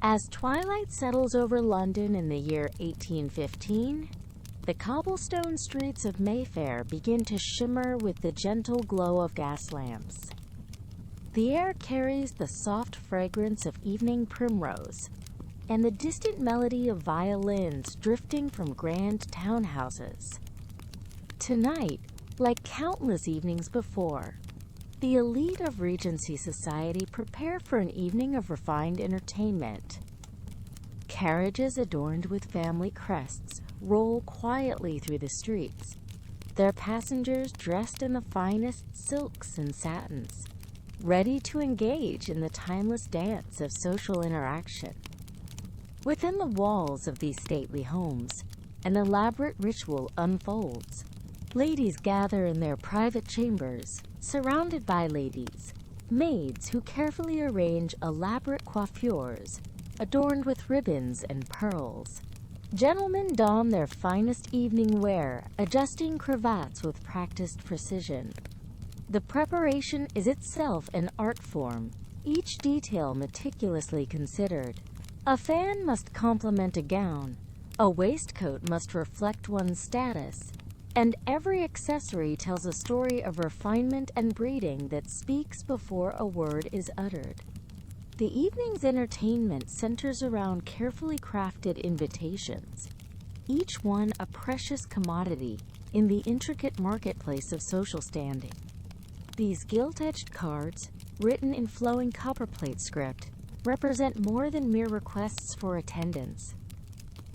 As twilight settles over London in the year 1815, the cobblestone streets of Mayfair begin to shimmer with the gentle glow of gas lamps. The air carries the soft fragrance of evening primrose, and the distant melody of violins drifting from grand townhouses. Tonight, like countless evenings before, the elite of Regency Society prepare for an evening of refined entertainment. Carriages adorned with family crests roll quietly through the streets, their passengers dressed in the finest silks and satins, ready to engage in the timeless dance of social interaction. Within the walls of these stately homes, an elaborate ritual unfolds. Ladies gather in their private chambers, surrounded by maids who carefully arrange elaborate coiffures, adorned with ribbons and pearls. Gentlemen don their finest evening wear, adjusting cravats with practiced precision. The preparation is itself an art form, each detail meticulously considered. A fan must complement a gown, a waistcoat must reflect one's status, and every accessory tells a story of refinement and breeding that speaks before a word is uttered. The evening's entertainment centers around carefully crafted invitations, each one a precious commodity in the intricate marketplace of social standing. These gilt-edged cards, written in flowing copperplate script, represent more than mere requests for attendance.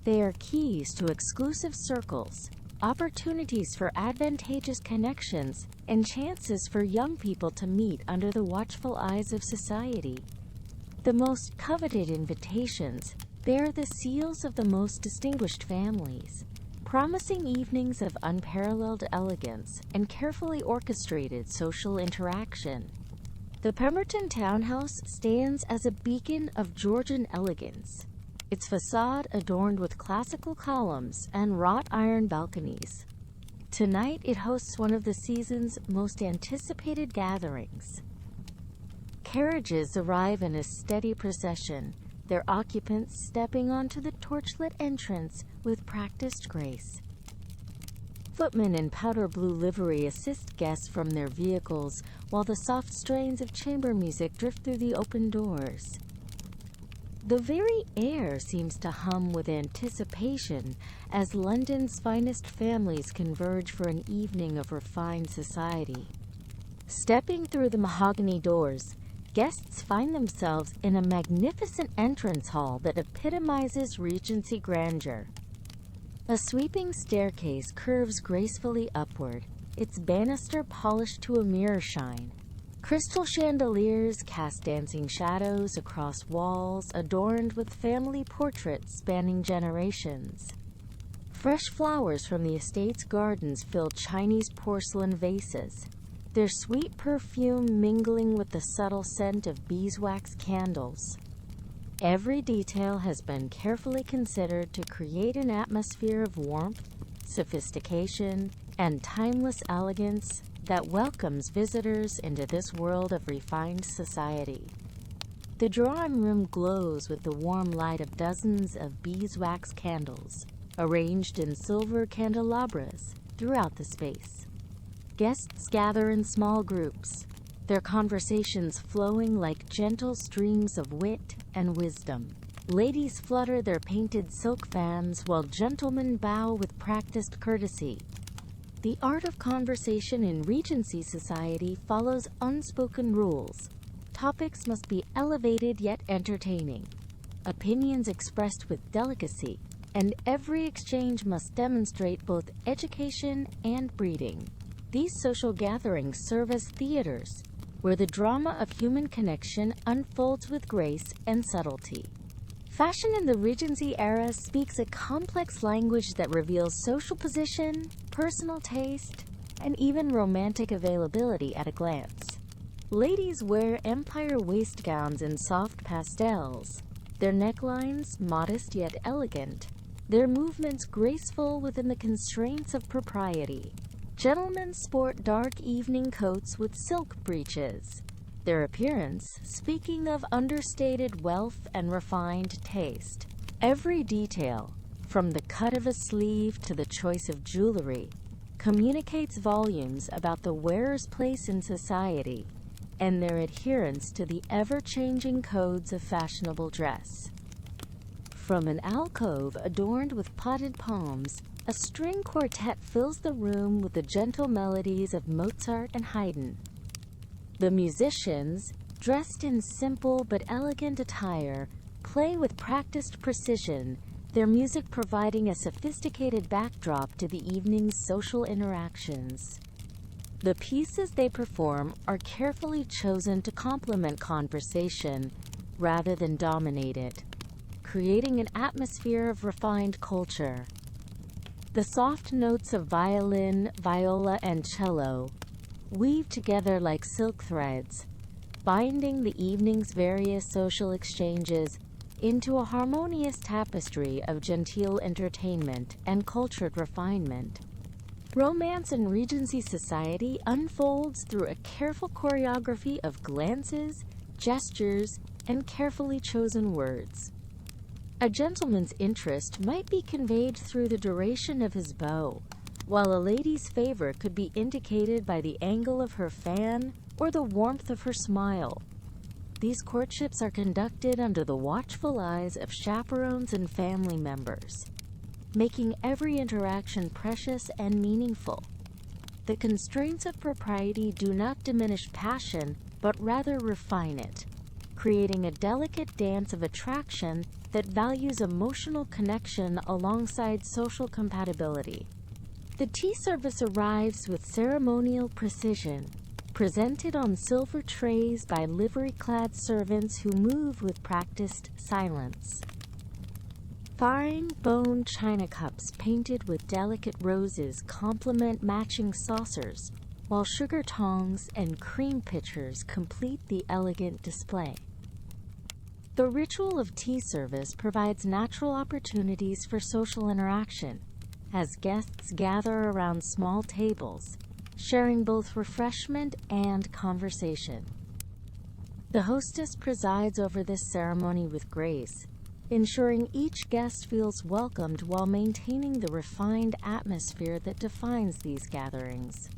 They are keys to exclusive circles, opportunities for advantageous connections, and chances for young people to meet under the watchful eyes of society. The most coveted invitations bear the seals of the most distinguished families, promising evenings of unparalleled elegance and carefully orchestrated social interaction. The Pemberton townhouse stands as a beacon of Georgian elegance, its facade adorned with classical columns and wrought iron balconies. Tonight it hosts one of the season's most anticipated gatherings. Carriages arrive in a steady procession, their occupants stepping onto the torchlit entrance with practiced grace. Footmen in powder blue livery assist guests from their vehicles, while the soft strains of chamber music drift through the open doors. The very air seems to hum with anticipation as London's finest families converge for an evening of refined society. Stepping through the mahogany doors, guests find themselves in a magnificent entrance hall that epitomizes Regency grandeur. A sweeping staircase curves gracefully upward, its banister polished to a mirror shine. Crystal chandeliers cast dancing shadows across walls adorned with family portraits spanning generations. Fresh flowers from the estate's gardens fill Chinese porcelain vases, their sweet perfume mingling with the subtle scent of beeswax candles. Every detail has been carefully considered to create an atmosphere of warmth, sophistication, and timeless elegance that welcomes visitors into this world of refined society. The drawing room glows with the warm light of dozens of beeswax candles, arranged in silver candelabras throughout the space. Guests gather in small groups, their conversations flowing like gentle streams of wit and wisdom. Ladies flutter their painted silk fans while gentlemen bow with practiced courtesy. The art of conversation in Regency Society follows unspoken rules. Topics must be elevated yet entertaining, opinions expressed with delicacy, and every exchange must demonstrate both education and breeding. These social gatherings serve as theaters, where the drama of human connection unfolds with grace and subtlety. Fashion in the Regency era speaks a complex language that reveals social position, personal taste, and even romantic availability at a glance. Ladies wear empire waistgowns in soft pastels, their necklines modest yet elegant, their movements graceful within the constraints of propriety. Gentlemen sport dark evening coats with silk breeches, Their appearance, speaking of understated wealth and refined taste. Every detail, from the cut of a sleeve to the choice of jewelry, communicates volumes about the wearer's place in society and their adherence to the ever-changing codes of fashionable dress. From an alcove adorned with potted palms, a string quartet fills the room with the gentle melodies of Mozart and Haydn. The musicians, dressed in simple but elegant attire, play with practiced precision, their music providing a sophisticated backdrop to the evening's social interactions. The pieces they perform are carefully chosen to complement conversation rather than dominate it, creating an atmosphere of refined culture. The soft notes of violin, viola, and cello weave together like silk threads, binding the evening's various social exchanges into a harmonious tapestry of genteel entertainment and cultured refinement. Romance in Regency Society unfolds through a careful choreography of glances, gestures, and carefully chosen words. A gentleman's interest might be conveyed through the duration of his bow, while a lady's favor could be indicated by the angle of her fan or the warmth of her smile. These courtships are conducted under the watchful eyes of chaperones and family members, making every interaction precious and meaningful. The constraints of propriety do not diminish passion, but rather refine it, creating a delicate dance of attraction that values emotional connection alongside social compatibility. The tea service arrives with ceremonial precision, presented on silver trays by livery-clad servants who move with practiced silence. Fine bone china cups painted with delicate roses complement matching saucers, while sugar tongs and cream pitchers complete the elegant display. The ritual of tea service provides natural opportunities for social interaction, as guests gather around small tables, sharing both refreshment and conversation. The hostess presides over this ceremony with grace, ensuring each guest feels welcomed while maintaining the refined atmosphere that defines these gatherings.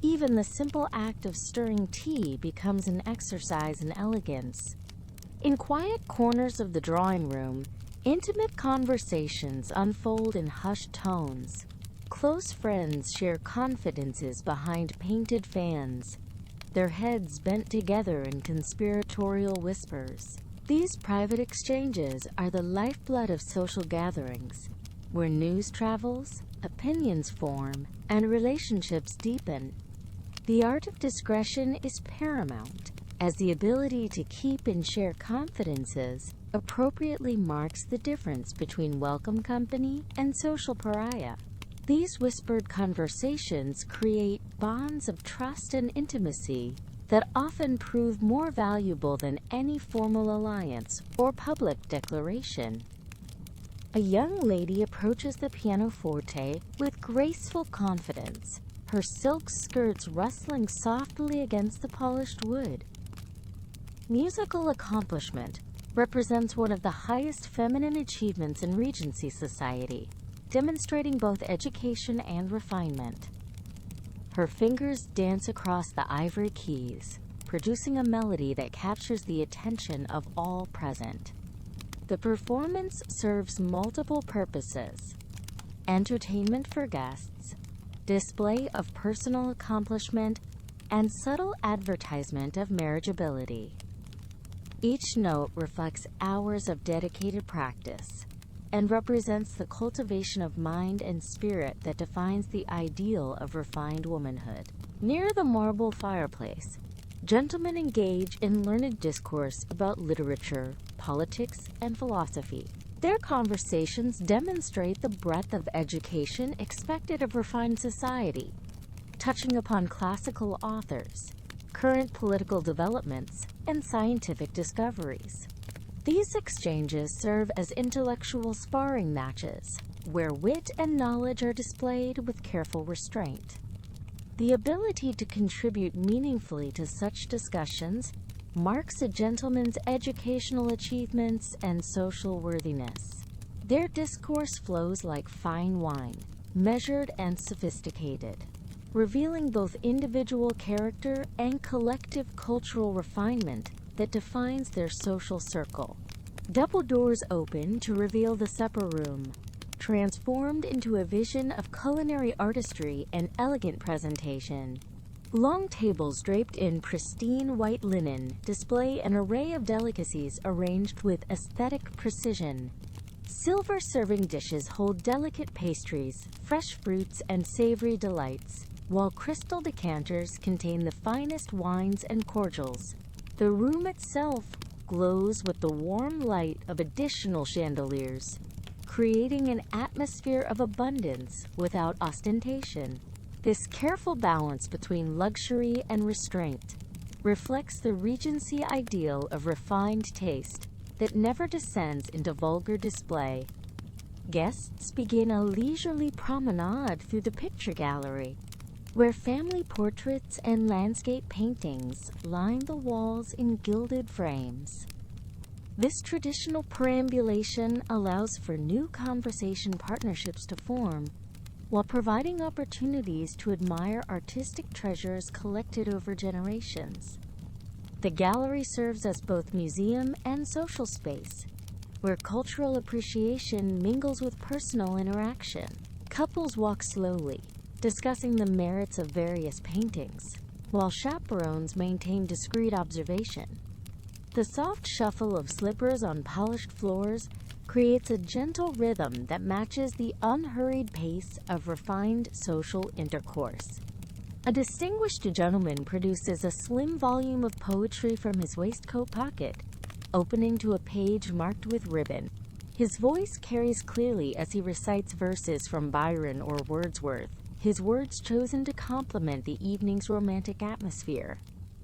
Even the simple act of stirring tea becomes an exercise in elegance. In quiet corners of the drawing room, intimate conversations unfold in hushed tones. Close friends share confidences behind painted fans, their heads bent together in conspiratorial whispers. These private exchanges are the lifeblood of social gatherings, where news travels, opinions form, and relationships deepen. The art of discretion is paramount, as the ability to keep and share confidences appropriately marks the difference between welcome company and social pariah. These whispered conversations create bonds of trust and intimacy that often prove more valuable than any formal alliance or public declaration. A young lady approaches the pianoforte with graceful confidence, her silk skirts rustling softly against the polished wood. Musical accomplishment represents one of the highest feminine achievements in Regency Society, demonstrating both education and refinement. Her fingers dance across the ivory keys, producing a melody that captures the attention of all present. The performance serves multiple purposes: entertainment for guests, display of personal accomplishment, and subtle advertisement of marriageability. Each note reflects hours of dedicated practice and represents the cultivation of mind and spirit that defines the ideal of refined womanhood. Near the marble fireplace, gentlemen engage in learned discourse about literature, politics, and philosophy. Their conversations demonstrate the breadth of education expected of refined society, touching upon classical authors, current political developments, and scientific discoveries. These exchanges serve as intellectual sparring matches, where wit and knowledge are displayed with careful restraint. The ability to contribute meaningfully to such discussions marks a gentleman's educational achievements and social worthiness. Their discourse flows like fine wine, measured and sophisticated, revealing both individual character and collective cultural refinement that defines their social circle. Double doors open to reveal the supper room, transformed into a vision of culinary artistry and elegant presentation. Long tables draped in pristine white linen display an array of delicacies arranged with aesthetic precision. Silver serving dishes hold delicate pastries, fresh fruits, and savory delights, while crystal decanters contain the finest wines and cordials. The room itself glows with the warm light of additional chandeliers, creating an atmosphere of abundance without ostentation. This careful balance between luxury and restraint reflects the Regency ideal of refined taste that never descends into vulgar display. Guests begin a leisurely promenade through the picture gallery, where family portraits and landscape paintings line the walls in gilded frames. This traditional perambulation allows for new conversation partnerships to form, while providing opportunities to admire artistic treasures collected over generations. The gallery serves as both museum and social space, where cultural appreciation mingles with personal interaction. Couples walk slowly, discussing the merits of various paintings, while chaperones maintain discreet observation. The soft shuffle of slippers on polished floors creates a gentle rhythm that matches the unhurried pace of refined social intercourse. A distinguished gentleman produces a slim volume of poetry from his waistcoat pocket, opening to a page marked with ribbon. His voice carries clearly as he recites verses from Byron or Wordsworth, his words chosen to complement the evening's romantic atmosphere.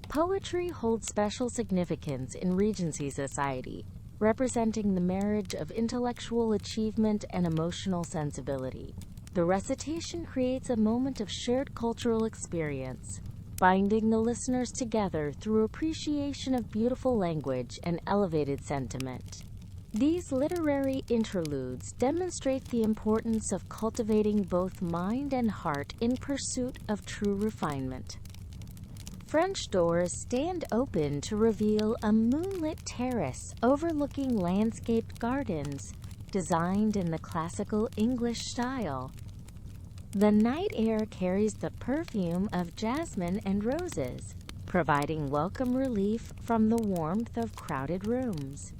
Poetry holds special significance in Regency society, representing the marriage of intellectual achievement and emotional sensibility. The recitation creates a moment of shared cultural experience, binding the listeners together through appreciation of beautiful language and elevated sentiment. These literary interludes demonstrate the importance of cultivating both mind and heart in pursuit of true refinement. French doors stand open to reveal a moonlit terrace overlooking landscaped gardens, designed in the classical English style. The night air carries the perfume of jasmine and roses, providing welcome relief from the warmth of crowded rooms.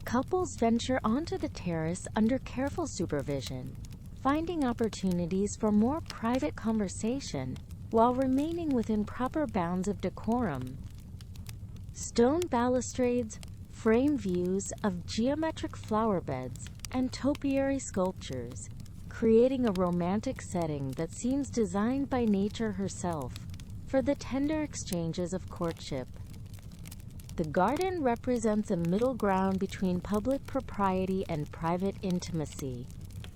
Couples venture onto the terrace under careful supervision, finding opportunities for more private conversation while remaining within proper bounds of decorum. Stone balustrades frame views of geometric flower beds and topiary sculptures, creating a romantic setting that seems designed by nature herself for the tender exchanges of courtship. The garden represents a middle ground between public propriety and private intimacy.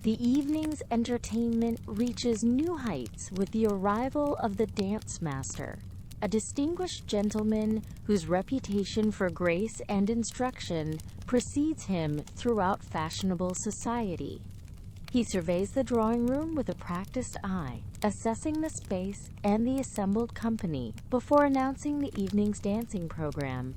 The evening's entertainment reaches new heights with the arrival of the dance master, a distinguished gentleman whose reputation for grace and instruction precedes him throughout fashionable society. He surveys the drawing room with a practiced eye, assessing the space and the assembled company before announcing the evening's dancing program.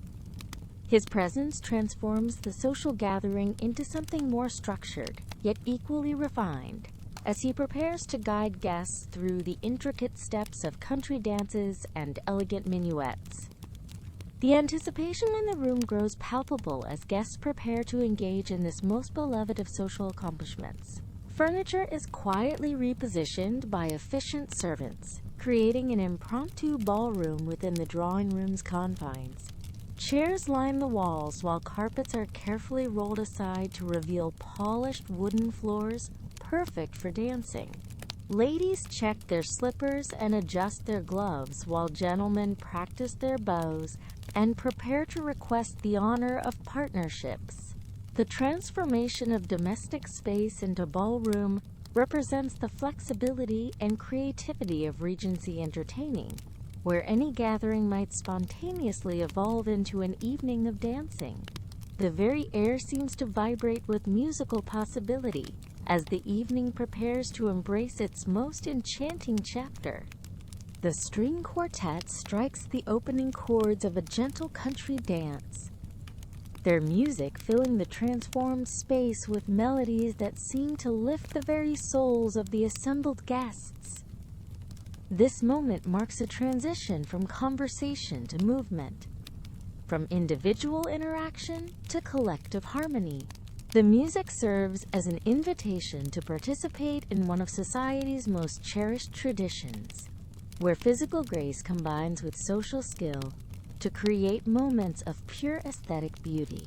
His presence transforms the social gathering into something more structured, yet equally refined, as he prepares to guide guests through the intricate steps of country dances and elegant minuets. The anticipation in the room grows palpable as guests prepare to engage in this most beloved of social accomplishments. Furniture is quietly repositioned by efficient servants, creating an impromptu ballroom within the drawing room's confines. Chairs line the walls while carpets are carefully rolled aside to reveal polished wooden floors perfect for dancing. Ladies check their slippers and adjust their gloves while gentlemen practice their bows and prepare to request the honor of partnerships. The transformation of domestic space into ballroom represents the flexibility and creativity of Regency entertaining, where any gathering might spontaneously evolve into an evening of dancing. The very air seems to vibrate with musical possibility as the evening prepares to embrace its most enchanting chapter. The string quartet strikes the opening chords of a gentle country dance, their music filling the transformed space with melodies that seem to lift the very souls of the assembled guests. This moment marks a transition from conversation to movement, from individual interaction to collective harmony. The music serves as an invitation to participate in one of society's most cherished traditions, where physical grace combines with social skill to create moments of pure aesthetic beauty.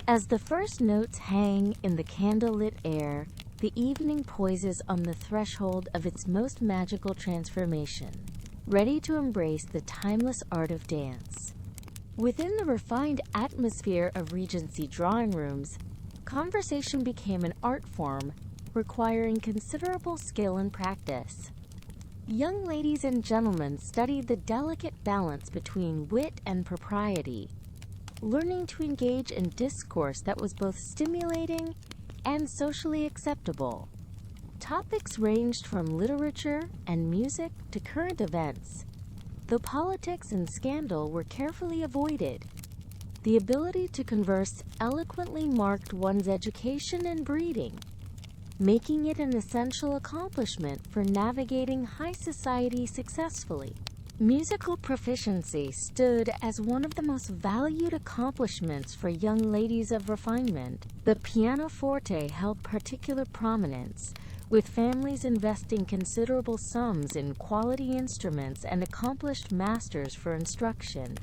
As the first notes hang in the candlelit air, the evening poises on the threshold of its most magical transformation, ready to embrace the timeless art of dance. Within the refined atmosphere of Regency drawing rooms, conversation became an art form requiring considerable skill and practice. Young ladies and gentlemen studied the delicate balance between wit and propriety, learning to engage in discourse that was both stimulating and socially acceptable. Topics ranged from literature and music to current events, though politics and scandal were carefully avoided. The ability to converse eloquently marked one's education and breeding, making it an essential accomplishment for navigating high society successfully. Musical proficiency stood as one of the most valued accomplishments for young ladies of refinement. The pianoforte held particular prominence, with families investing considerable sums in quality instruments and accomplished masters for instruction.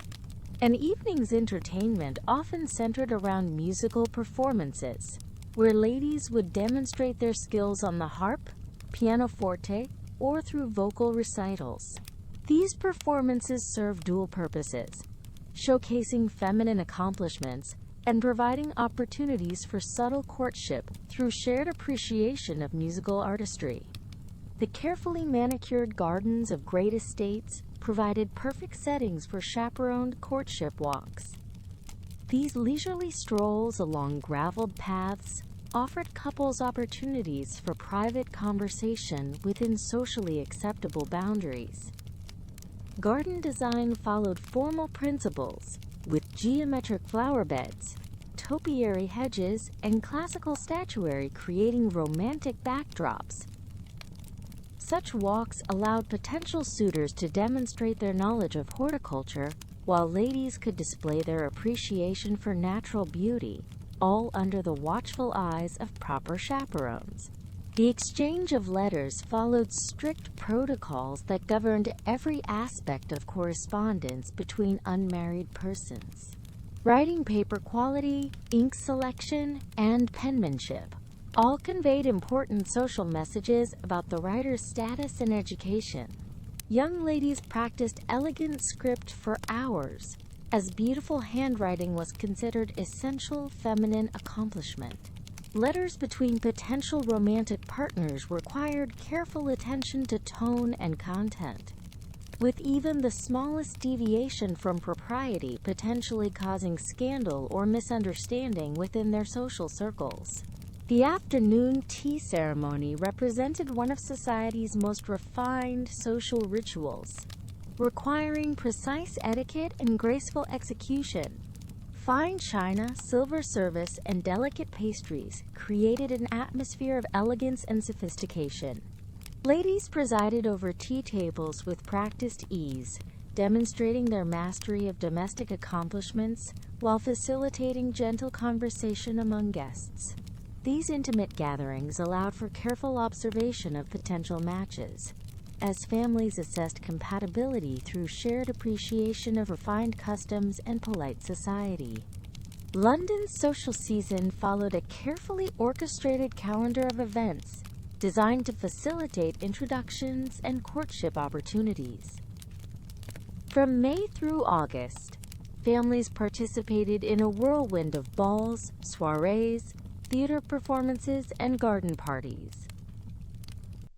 An evening's entertainment often centered around musical performances, where ladies would demonstrate their skills on the harp, pianoforte, or through vocal recitals. These performances serve dual purposes, showcasing feminine accomplishments and providing opportunities for subtle courtship through shared appreciation of musical artistry. The carefully manicured gardens of great estates provided perfect settings for chaperoned courtship walks. These leisurely strolls along graveled paths offered couples opportunities for private conversation within socially acceptable boundaries. Garden design followed formal principles, with geometric flower beds, topiary hedges, and classical statuary creating romantic backdrops. Such walks allowed potential suitors to demonstrate their knowledge of horticulture, while ladies could display their appreciation for natural beauty, all under the watchful eyes of proper chaperones. The exchange of letters followed strict protocols that governed every aspect of correspondence between unmarried persons. Writing paper quality, ink selection, and penmanship all conveyed important social messages about the writer's status and education. Young ladies practiced elegant script for hours, as beautiful handwriting was considered essential feminine accomplishment. Letters between potential romantic partners required careful attention to tone and content, with even the smallest deviation from propriety potentially causing scandal or misunderstanding within their social circles. The afternoon tea ceremony represented one of society's most refined social rituals, requiring precise etiquette and graceful execution. Fine china, silver service, and delicate pastries created an atmosphere of elegance and sophistication. Ladies presided over tea tables with practiced ease, demonstrating their mastery of domestic accomplishments while facilitating gentle conversation among guests. These intimate gatherings allowed for careful observation of potential matches, as families assessed compatibility through shared appreciation of refined customs and polite society. London's social season followed a carefully orchestrated calendar of events designed to facilitate introductions and courtship opportunities. From May through August, families participated in a whirlwind of balls, soirees, theater performances, and garden parties.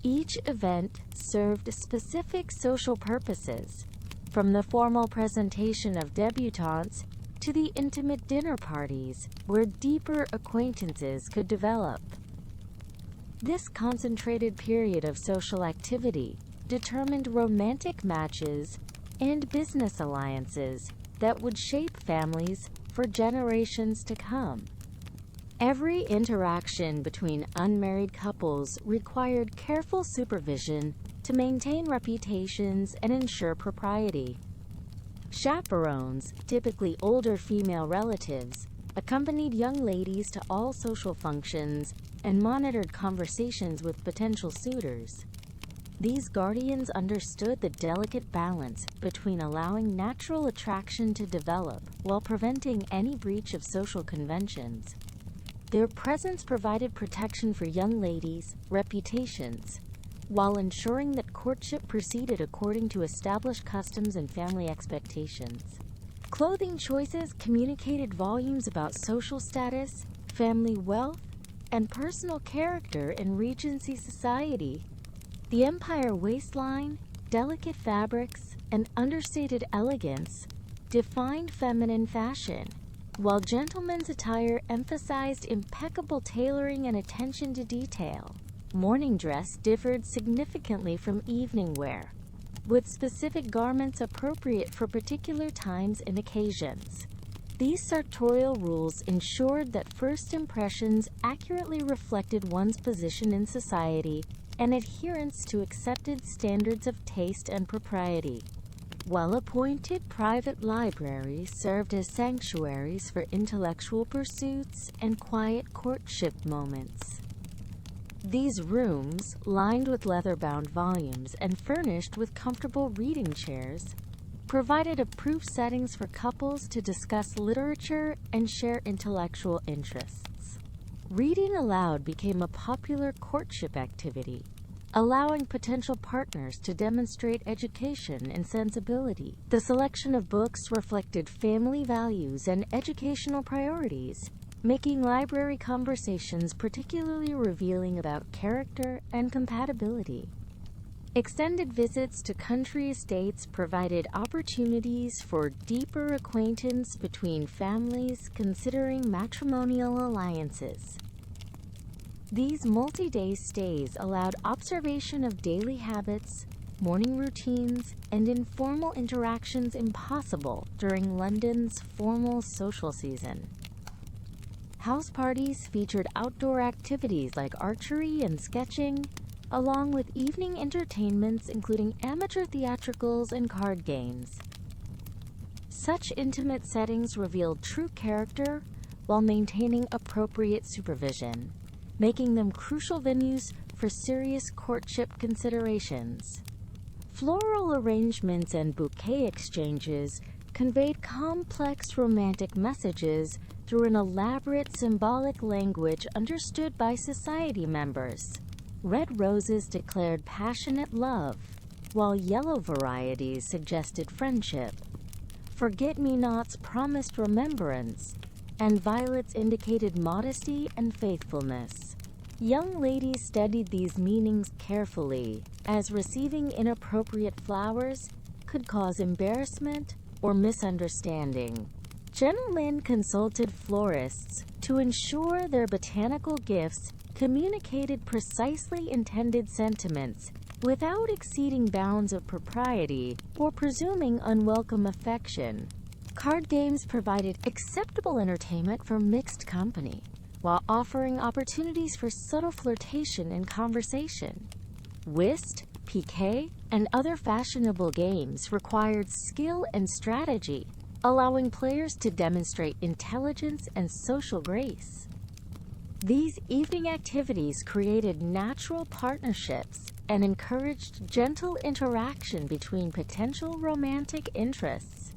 Each event served specific social purposes, from the formal presentation of debutantes to the intimate dinner parties where deeper acquaintances could develop. This concentrated period of social activity determined romantic matches and business alliances that would shape families for generations to come. Every interaction between unmarried couples required careful supervision to maintain reputations and ensure propriety. Chaperones, typically older female relatives, accompanied young ladies to all social functions and monitored conversations with potential suitors. These guardians understood the delicate balance between allowing natural attraction to develop while preventing any breach of social conventions. Their presence provided protection for young ladies' reputations, while ensuring that courtship proceeded according to established customs and family expectations. Clothing choices communicated volumes about social status, family wealth, and personal character in Regency society. The empire waistline, delicate fabrics, and understated elegance defined feminine fashion, while gentlemen's attire emphasized impeccable tailoring and attention to detail. Morning dress differed significantly from evening wear, with specific garments appropriate for particular times and occasions. These sartorial rules ensured that first impressions accurately reflected one's position in society and adherence to accepted standards of taste and propriety. Well-appointed private libraries served as sanctuaries for intellectual pursuits and quiet courtship moments. These rooms, lined with leather-bound volumes and furnished with comfortable reading chairs, provided approved settings for couples to discuss literature and share intellectual interests. Reading aloud became a popular courtship activity, allowing potential partners to demonstrate education and sensibility. The selection of books reflected family values and educational priorities, making library conversations particularly revealing about character and compatibility. Extended visits to country estates provided opportunities for deeper acquaintance between families considering matrimonial alliances. These multi-day stays allowed observation of daily habits, morning routines, and informal interactions impossible during London's formal social season. House parties featured outdoor activities like archery and sketching, along with evening entertainments including amateur theatricals and card games. Such intimate settings revealed true character while maintaining appropriate supervision, making them crucial venues for serious courtship considerations. Floral arrangements and bouquet exchanges conveyed complex romantic messages through an elaborate symbolic language understood by society members. Red roses declared passionate love, while yellow varieties suggested friendship. Forget-me-nots promised remembrance, and violets indicated modesty and faithfulness. Young ladies studied these meanings carefully, as receiving inappropriate flowers could cause embarrassment or misunderstanding. Gentlemen consulted florists to ensure their botanical gifts communicated precisely intended sentiments without exceeding bounds of propriety or presuming unwelcome affection. Card games provided acceptable entertainment for mixed company, while offering opportunities for subtle flirtation and conversation. Whist, piquet, and other fashionable games required skill and strategy, allowing players to demonstrate intelligence and social grace. These evening activities created natural partnerships and encouraged gentle interaction between potential romantic interests.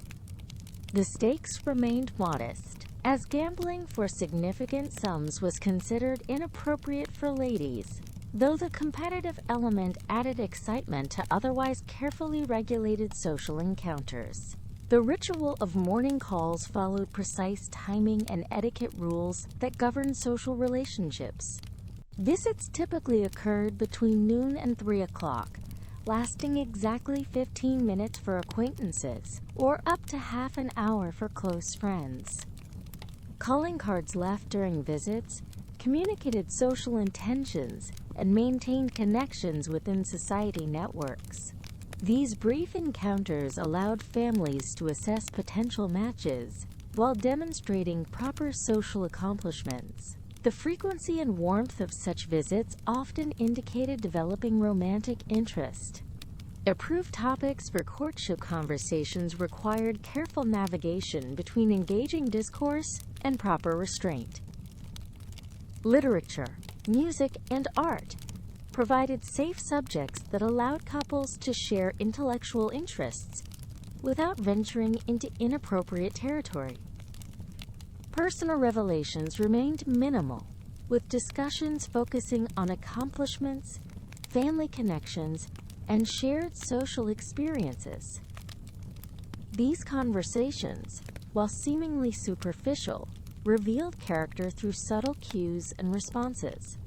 The stakes remained modest, as gambling for significant sums was considered inappropriate for ladies, though the competitive element added excitement to otherwise carefully regulated social encounters. The ritual of morning calls followed precise timing and etiquette rules that governed social relationships. Visits typically occurred between noon and 3 o'clock, lasting exactly 15 minutes for acquaintances, or up to half an hour for close friends. Calling cards left during visits communicated social intentions and maintained connections within society networks. These brief encounters allowed families to assess potential matches while demonstrating proper social accomplishments. The frequency and warmth of such visits often indicated developing romantic interest. Approved topics for courtship conversations required careful navigation between engaging discourse and proper restraint. Literature, music, and art provided safe subjects that allowed couples to share intellectual interests without venturing into inappropriate territory. Personal revelations remained minimal, with discussions focusing on accomplishments, family connections, and shared social experiences. These conversations, while seemingly superficial, revealed character through subtle cues and responses.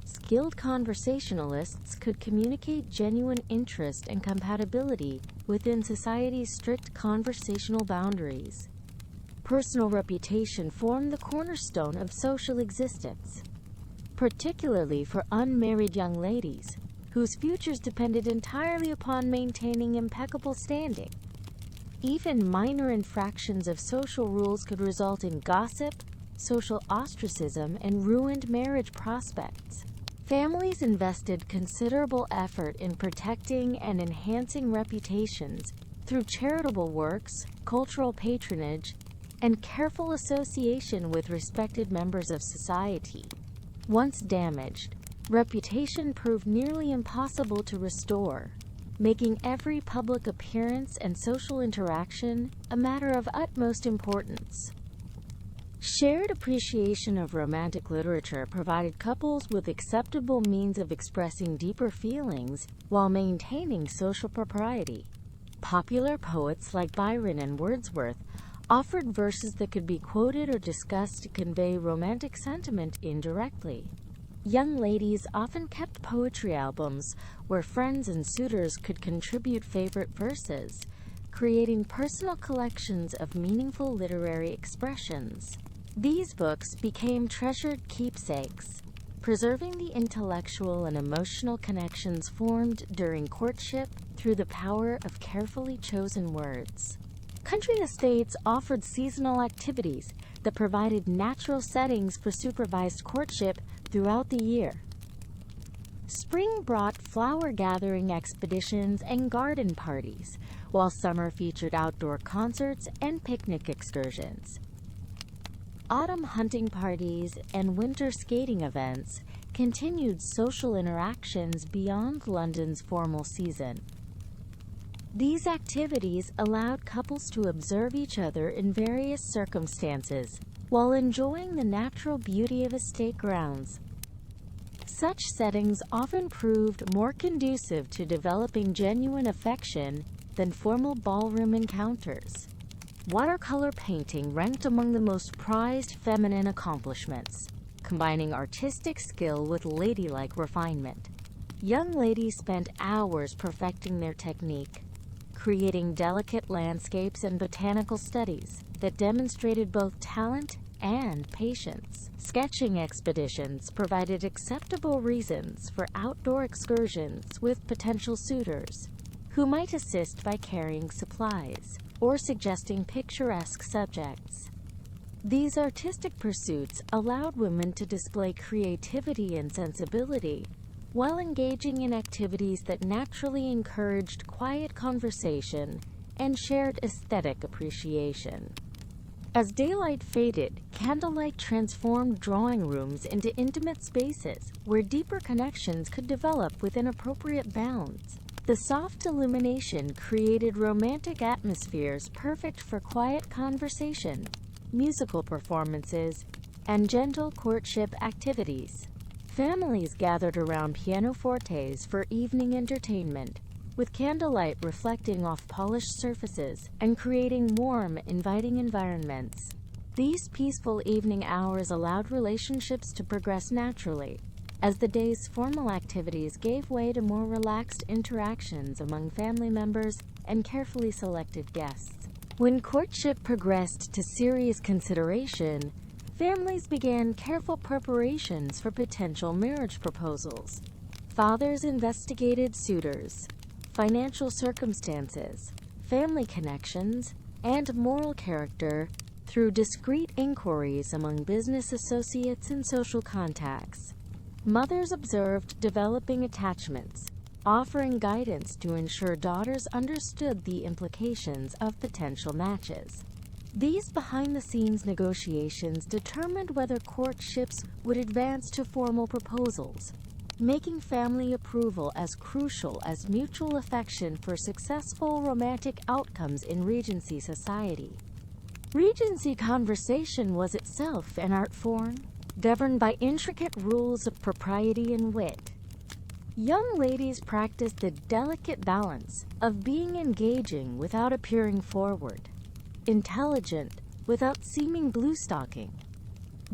Skilled conversationalists could communicate genuine interest and compatibility within society's strict conversational boundaries. Personal reputation formed the cornerstone of social existence, particularly for unmarried young ladies, whose futures depended entirely upon maintaining impeccable standing. Even minor infractions of social rules could result in gossip, social ostracism, and ruined marriage prospects. Families invested considerable effort in protecting and enhancing reputations through charitable works, cultural patronage, and careful association with respected members of society. Once damaged, reputation proved nearly impossible to restore, making every public appearance and social interaction a matter of utmost importance. Shared appreciation of romantic literature provided couples with acceptable means of expressing deeper feelings while maintaining social propriety. Popular poets like Byron and Wordsworth offered verses that could be quoted or discussed to convey romantic sentiment indirectly. Young ladies often kept poetry albums where friends and suitors could contribute favorite verses, creating personal collections of meaningful literary expressions. These books became treasured keepsakes, preserving the intellectual and emotional connections formed during courtship through the power of carefully chosen words. Country estates offered seasonal activities that provided natural settings for supervised courtship throughout the year. Spring brought flower-gathering expeditions and garden parties, while summer featured outdoor concerts and picnic excursions. Autumn hunting parties and winter skating events continued social interactions beyond London's formal season. These activities allowed couples to observe each other in various circumstances while enjoying the natural beauty of estate grounds. Such settings often proved more conducive to developing genuine affection than formal ballroom encounters. Watercolor painting ranked among the most prized feminine accomplishments, combining artistic skill with ladylike refinement. Young ladies spent hours perfecting their technique, creating delicate landscapes and botanical studies that demonstrated both talent and patience. Sketching expeditions provided acceptable reasons for outdoor excursions with potential suitors, who might assist by carrying supplies or suggesting picturesque subjects. These artistic pursuits allowed women to display creativity and sensibility while engaging in activities that naturally encouraged quiet conversation and shared aesthetic appreciation. As daylight faded, candlelight transformed drawing rooms into intimate spaces where deeper connections could develop within appropriate bounds. The soft illumination created romantic atmospheres perfect for quiet conversation, musical performances, and gentle courtship activities. Families gathered around pianofortes for evening entertainment, with candlelight reflecting off polished surfaces and creating warm, inviting environments. These peaceful evening hours allowed relationships to progress naturally, as the day's formal activities gave way to more relaxed interactions among family members and carefully selected guests. When courtship progressed to serious consideration, families began careful preparations for potential marriage proposals. Fathers investigated suitors, financial circumstances, family connections, and moral character through discreet inquiries among business associates and social contacts. Mothers observed developing attachments, offering guidance to ensure daughters understood the implications of potential matches. These behind-the-scenes negotiations determined whether courtships would advance to formal proposals, making family approval as crucial as mutual affection for successful romantic outcomes in Regency society. Regency conversation was itself an art form, governed by intricate rules of propriety and wit. Young ladies practiced the delicate balance of being engaging without appearing forward, intelligent without seeming blue-stocking.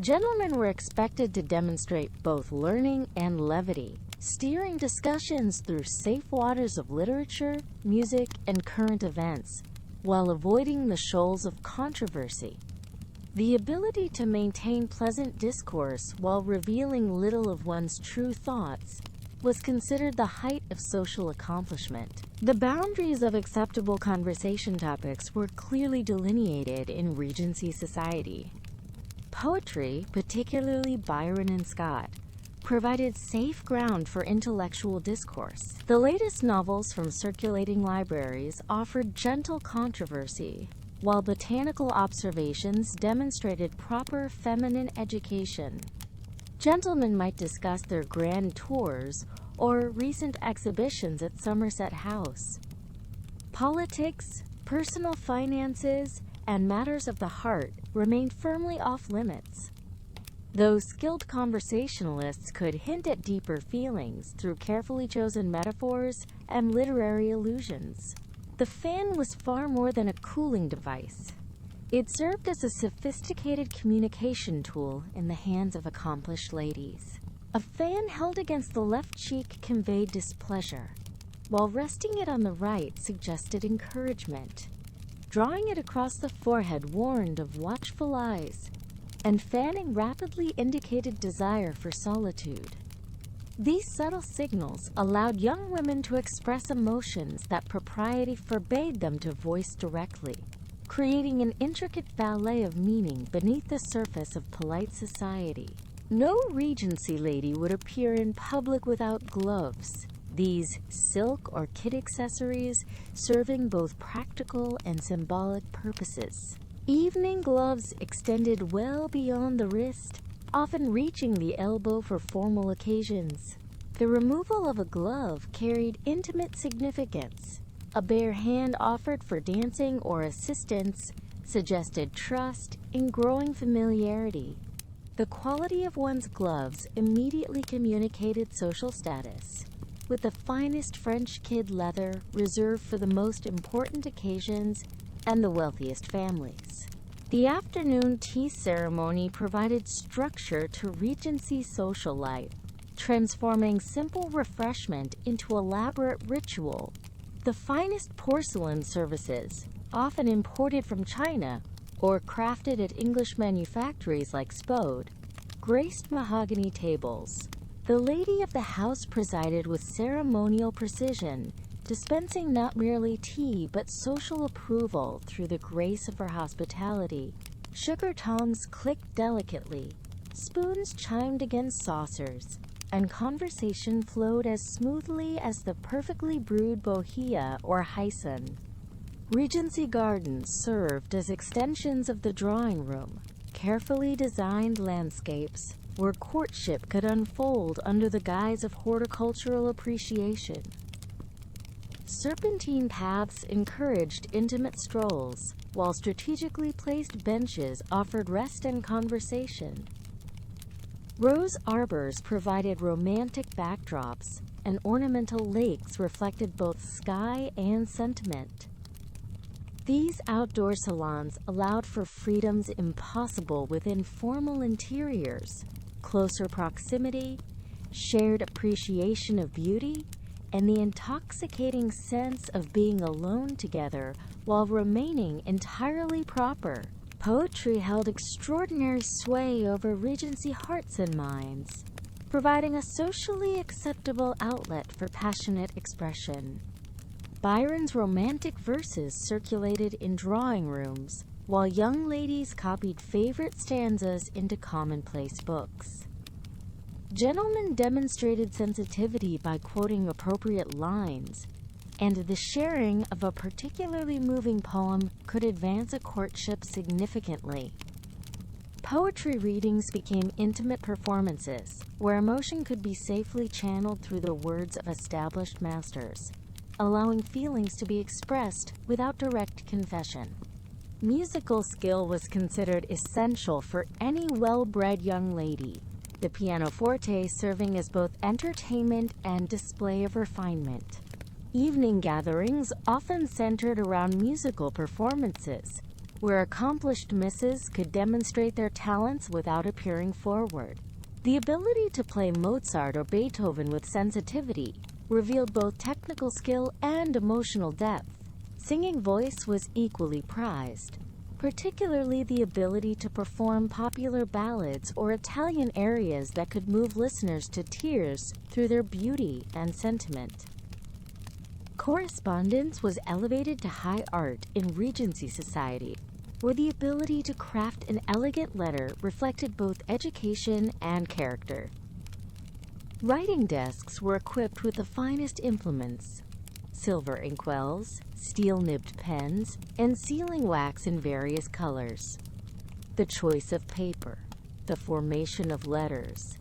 Gentlemen were expected to demonstrate both learning and levity, steering discussions through safe waters of literature, music, and current events, while avoiding the shoals of controversy. The ability to maintain pleasant discourse while revealing little of one's true thoughts was considered the height of social accomplishment. The boundaries of acceptable conversation topics were clearly delineated in Regency society. Poetry, particularly Byron and Scott, provided safe ground for intellectual discourse. The latest novels from circulating libraries offered gentle controversy, while botanical observations demonstrated proper feminine education. Gentlemen might discuss their grand tours or recent exhibitions at Somerset House. Politics, personal finances, and matters of the heart remained firmly off-limits, though skilled conversationalists could hint at deeper feelings through carefully chosen metaphors and literary allusions. The fan was far more than a cooling device. It served as a sophisticated communication tool in the hands of accomplished ladies. A fan held against the left cheek conveyed displeasure, while resting it on the right suggested encouragement. Drawing it across the forehead warned of watchful eyes, and fanning rapidly indicated desire for solitude. These subtle signals allowed young women to express emotions that propriety forbade them to voice directly, creating an intricate ballet of meaning beneath the surface of polite society. No Regency lady would appear in public without gloves, these silk or kid accessories serving both practical and symbolic purposes. Evening gloves extended well beyond the wrist, often reaching the elbow for formal occasions. The removal of a glove carried intimate significance. A bare hand offered for dancing or assistance suggested trust and growing familiarity. The quality of one's gloves immediately communicated social status, with the finest French kid leather reserved for the most important occasions and the wealthiest families. The afternoon tea ceremony provided structure to Regency social life, transforming simple refreshment into elaborate ritual. The finest porcelain services, often imported from China or crafted at English manufactories like Spode, graced mahogany tables. The lady of the house presided with ceremonial precision, dispensing not merely tea but social approval through the grace of her hospitality. Sugar tongs clicked delicately, spoons chimed against saucers, and conversation flowed as smoothly as the perfectly brewed bohea or hyson. Regency gardens served as extensions of the drawing room, carefully designed landscapes where courtship could unfold under the guise of horticultural appreciation. Serpentine paths encouraged intimate strolls, while strategically placed benches offered rest and conversation. Rose arbors provided romantic backdrops, and ornamental lakes reflected both sky and sentiment. These outdoor salons allowed for freedoms impossible within formal interiors, closer proximity, shared appreciation of beauty, and the intoxicating sense of being alone together while remaining entirely proper. Poetry held extraordinary sway over Regency hearts and minds, providing a socially acceptable outlet for passionate expression. Byron's romantic verses circulated in drawing rooms, while young ladies copied favorite stanzas into commonplace books. Gentlemen demonstrated sensitivity by quoting appropriate lines, and the sharing of a particularly moving poem could advance a courtship significantly. Poetry readings became intimate performances, where emotion could be safely channeled through the words of established masters, allowing feelings to be expressed without direct confession. Musical skill was considered essential for any well-bred young lady, the pianoforte serving as both entertainment and display of refinement. Evening gatherings often centered around musical performances, where accomplished misses could demonstrate their talents without appearing forward. The ability to play Mozart or Beethoven with sensitivity revealed both technical skill and emotional depth. Singing voice was equally prized, particularly the ability to perform popular ballads or Italian arias that could move listeners to tears through their beauty and sentiment. Correspondence was elevated to high art in Regency Society, where the ability to craft an elegant letter reflected both education and character. Writing desks were equipped with the finest implements: silver inkwells, steel-nibbed pens, and sealing wax in various colors. The choice of paper, the formation of letters,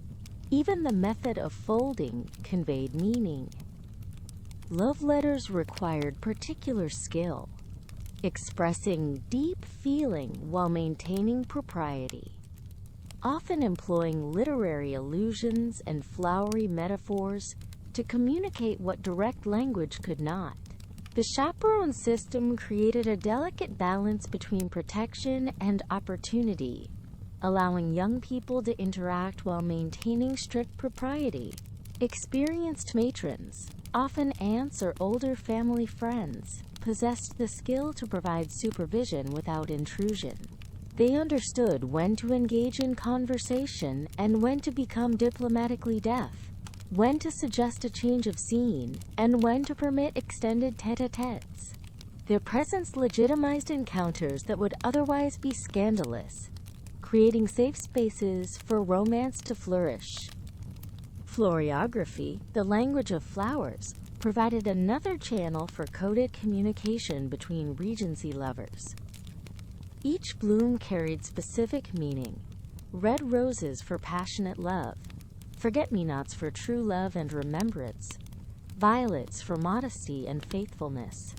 even the method of folding conveyed meaning. Love letters required particular skill, expressing deep feeling while maintaining propriety, often employing literary allusions and flowery metaphors to communicate what direct language could not. The chaperone system created a delicate balance between protection and opportunity, allowing young people to interact while maintaining strict propriety. Experienced matrons, often aunts or older family friends, possessed the skill to provide supervision without intrusion. They understood when to engage in conversation and when to become diplomatically deaf, when to suggest a change of scene, and when to permit extended tete-a-tetes. Their presence legitimized encounters that would otherwise be scandalous, creating safe spaces for romance to flourish. Floriography, the language of flowers, provided another channel for coded communication between Regency lovers. Each bloom carried specific meaning: red roses for passionate love, forget-me-nots for true love and remembrance, violets for modesty and faithfulness.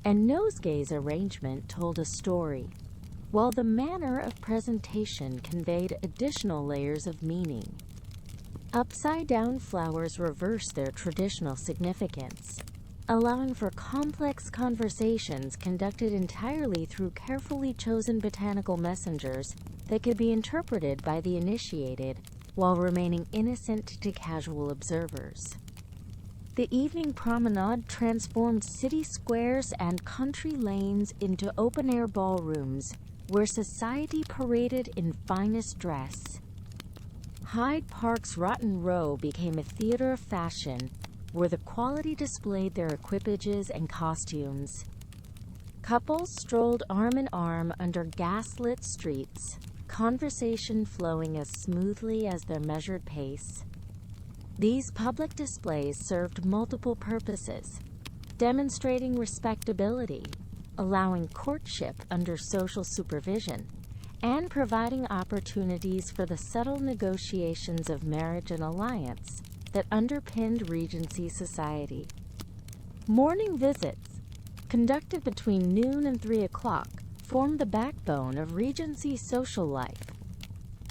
And nosegays arrangement told a story, while the manner of presentation conveyed additional layers of meaning. Upside-down flowers reverse their traditional significance, allowing for complex conversations conducted entirely through carefully chosen botanical messengers that could be interpreted by the initiated while remaining innocent to casual observers. The evening promenade transformed city squares and country lanes into open-air ballrooms where society paraded in finest dress. Hyde Park's Rotten Row became a theater of fashion, where the quality displayed their equipages and costumes. Couples strolled arm in arm under gas-lit streets, conversation flowing as smoothly as their measured pace. These public displays served multiple purposes, demonstrating respectability, allowing courtship under social supervision, and providing opportunities for the subtle negotiations of marriage and alliance that underpinned Regency society. Morning visits, conducted between noon and 3 o'clock, formed the backbone of Regency's social life.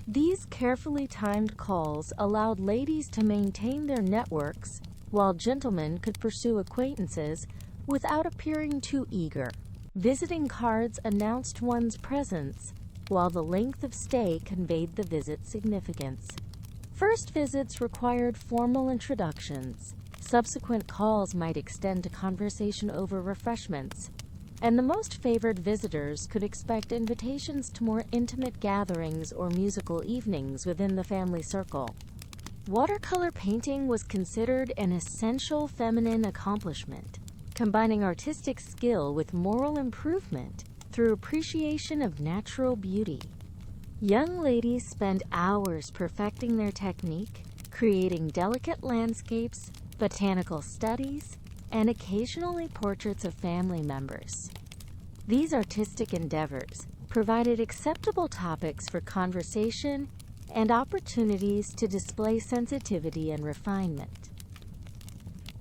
These carefully timed calls allowed ladies to maintain their networks, while gentlemen could pursue acquaintances without appearing too eager. Visiting cards announced one's presence, while the length of stay conveyed the visit's significance. First visits required formal introductions. Subsequent calls might extend to conversation over refreshments, and the most favored visitors could expect invitations to more intimate gatherings or musical evenings within the family circle. Watercolor painting was considered an essential feminine accomplishment, combining artistic skill with moral improvement through appreciation of natural beauty. Young ladies spent hours perfecting their technique, creating delicate landscapes, botanical studies, and occasionally portraits of family members. These artistic endeavors provided acceptable topics for conversation and opportunities to display sensitivity and refinement.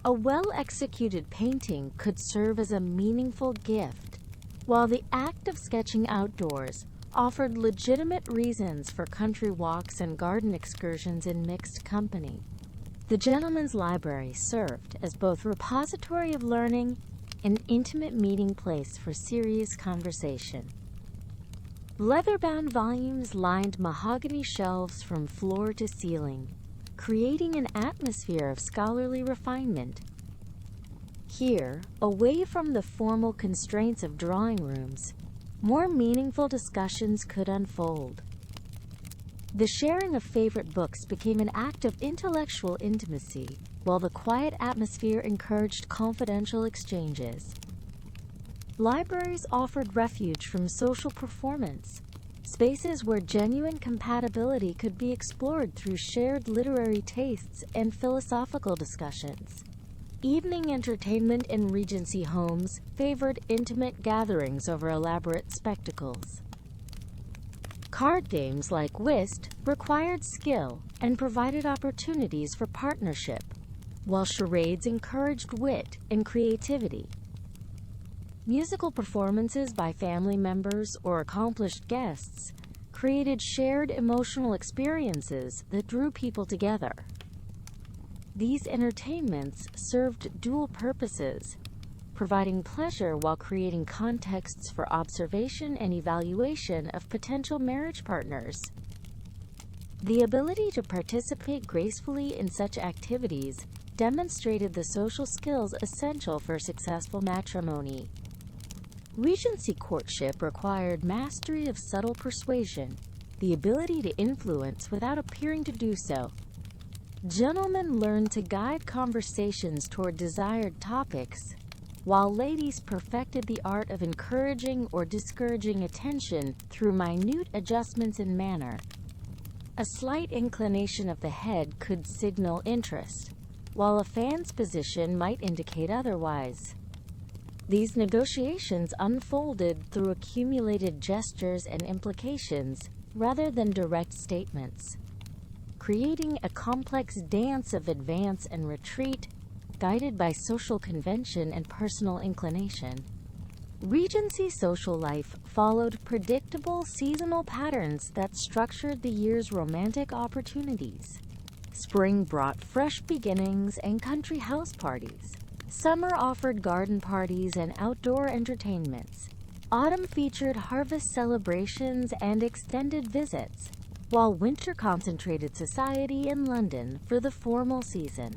A well-executed painting could serve as a meaningful gift, while the act of sketching outdoors offered legitimate reasons for country walks and garden excursions in mixed company. The gentleman's library served as both repository of learning and intimate meeting place for serious conversation. Leather-bound volumes lined mahogany shelves from floor to ceiling, creating an atmosphere of scholarly refinement. Here, away from the formal constraints of drawing rooms, more meaningful discussions could unfold. The sharing of favorite books became an act of intellectual intimacy, while the quiet atmosphere encouraged confidential exchanges. Libraries offered refuge from social performance, spaces where genuine compatibility could be explored through shared literary tastes and philosophical discussions. Evening entertainment in Regency homes favored intimate gatherings over elaborate spectacles. Card games like whist required skill and provided opportunities for partnership, while charades encouraged wit and creativity. Musical performances by family members or accomplished guests created shared emotional experiences that drew people together. These entertainments served dual purposes, providing pleasure while creating contexts for observation and evaluation of potential marriage partners. The ability to participate gracefully in such activities demonstrated the social skills essential for successful matrimony. Regency courtship required mastery of subtle persuasion, the ability to influence without appearing to do so. Gentlemen learned to guide conversations toward desired topics, while ladies perfected the art of encouraging or discouraging attention through minute adjustments in manner. A slight inclination of the head could signal interest, while a fan's position might indicate otherwise. These negotiations unfolded through accumulated gestures and implications rather than direct statements, creating a complex dance of advance and retreat, guided by social convention and personal inclination. Regency social life followed predictable seasonal patterns that structured the year's romantic opportunities. Spring brought fresh beginnings and country house parties. Summer offered garden parties and outdoor entertainments. Autumn featured harvest celebrations and extended visits, while winter concentrated society in London for the formal season.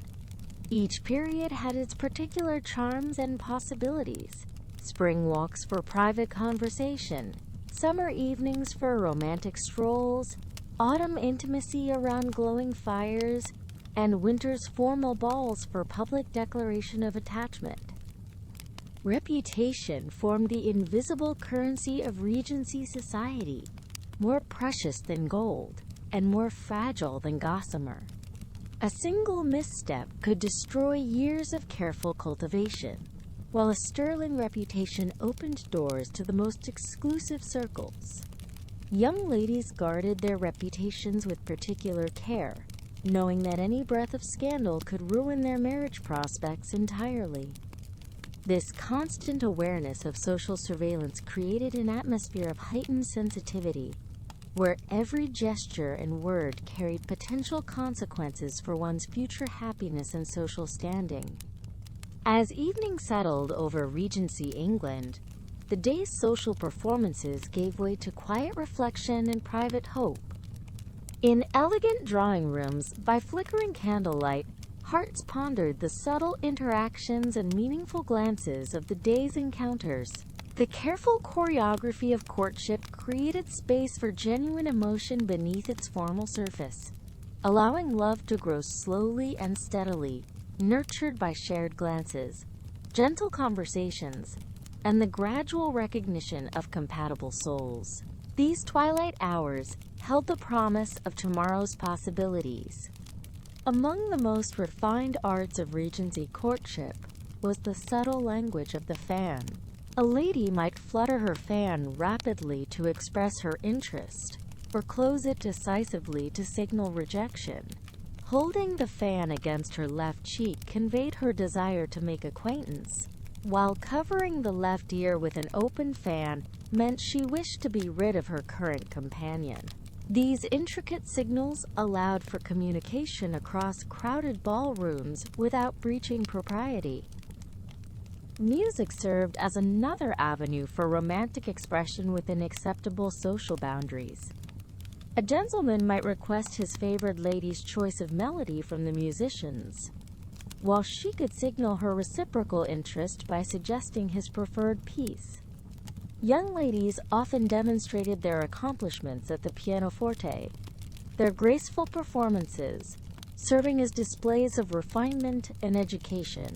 Each period had its particular charms and possibilities. Spring walks for private conversation, summer evenings for romantic strolls, autumn intimacy around glowing fires, and winter's formal balls for public declaration of attachment. Reputation formed the invisible currency of Regency society, more precious than gold, and more fragile than gossamer. A single misstep could destroy years of careful cultivation, while a sterling reputation opened doors to the most exclusive circles. Young ladies guarded their reputations with particular care, knowing that any breath of scandal could ruin their marriage prospects entirely. This constant awareness of social surveillance created an atmosphere of heightened sensitivity, where every gesture and word carried potential consequences for one's future happiness and social standing. As evening settled over Regency England, the day's social performances gave way to quiet reflection and private hope. In elegant drawing rooms, by flickering candlelight, hearts pondered the subtle interactions and meaningful glances of the day's encounters. The careful choreography of courtship created space for genuine emotion beneath its formal surface, allowing love to grow slowly and steadily, nurtured by shared glances, gentle conversations, and the gradual recognition of compatible souls. These twilight hours held the promise of tomorrow's possibilities. Among the most refined arts of Regency courtship was the subtle language of the fan. A lady might flutter her fan rapidly to express her interest, or close it decisively to signal rejection. Holding the fan against her left cheek conveyed her desire to make acquaintance, while covering the left ear with an open fan meant she wished to be rid of her current companion. These intricate signals allowed for communication across crowded ballrooms without breaching propriety. Music served as another avenue for romantic expression within acceptable social boundaries. A gentleman might request his favored lady's choice of melody from the musicians, while she could signal her reciprocal interest by suggesting his preferred piece. Young ladies often demonstrated their accomplishments at the pianoforte, their graceful performances serving as displays of refinement and education.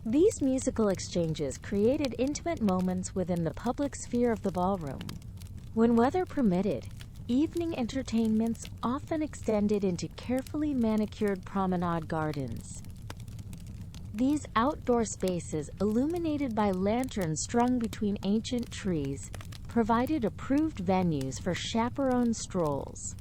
These musical exchanges created intimate moments within the public sphere of the ballroom. When weather permitted, evening entertainments often extended into carefully manicured promenade gardens. These outdoor spaces, illuminated by lanterns strung between ancient trees, provided approved venues for chaperone strolls.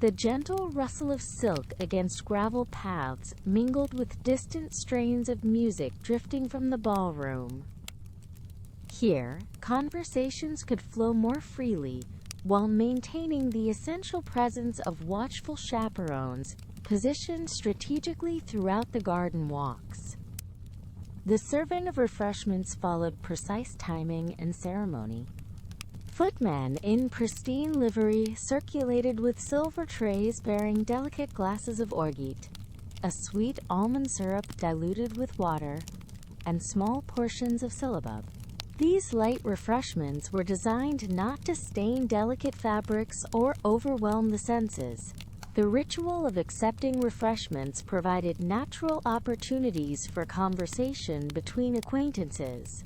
The gentle rustle of silk against gravel paths mingled with distant strains of music drifting from the ballroom. Here, conversations could flow more freely, while maintaining the essential presence of watchful chaperones positioned strategically throughout the garden walks. The serving of refreshments followed precise timing and ceremony. Footmen in pristine livery circulated with silver trays bearing delicate glasses of orgeat, a sweet almond syrup diluted with water, and small portions of syllabub. These light refreshments were designed not to stain delicate fabrics or overwhelm the senses. The ritual of accepting refreshments provided natural opportunities for conversation between acquaintances,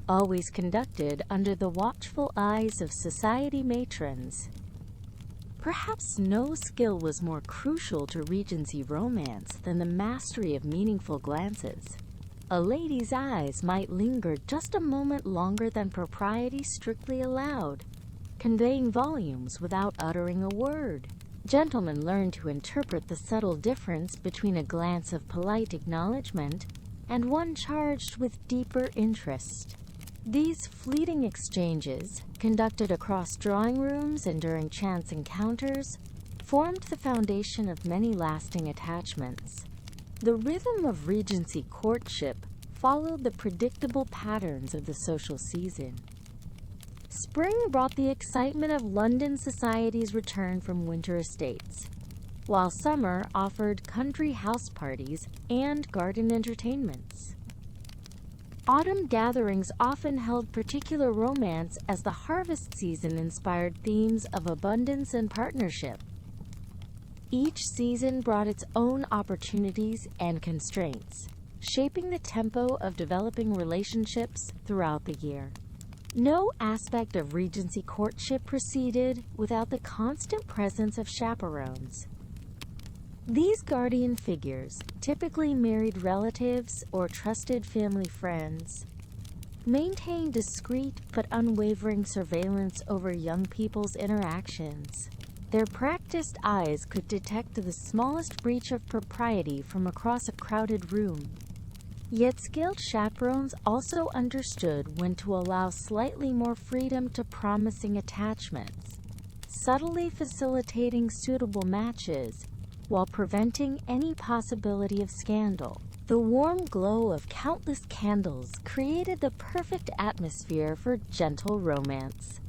always conducted under the watchful eyes of society matrons. Perhaps no skill was more crucial to Regency romance than the mastery of meaningful glances. A lady's eyes might linger just a moment longer than propriety strictly allowed, conveying volumes without uttering a word. Gentlemen learned to interpret the subtle difference between a glance of polite acknowledgement and one charged with deeper interest. These fleeting exchanges, conducted across drawing rooms and during chance encounters, formed the foundation of many lasting attachments. The rhythm of Regency courtship followed the predictable patterns of the social season. Spring brought the excitement of London society's return from winter estates, while summer offered country house parties and garden entertainments. Autumn gatherings often held particular romance as the harvest season inspired themes of abundance and partnership. Each season brought its own opportunities and constraints, shaping the tempo of developing relationships throughout the year. No aspect of Regency courtship proceeded without the constant presence of chaperones. These guardian figures, typically married relatives or trusted family friends, maintained discreet but unwavering surveillance over young people's interactions. Their practiced eyes could detect the smallest breach of propriety from across a crowded room. Yet skilled chaperones also understood when to allow slightly more freedom to promising attachments, subtly facilitating suitable matches while preventing any possibility of scandal. The warm glow of countless candles created the perfect atmosphere for gentle romance.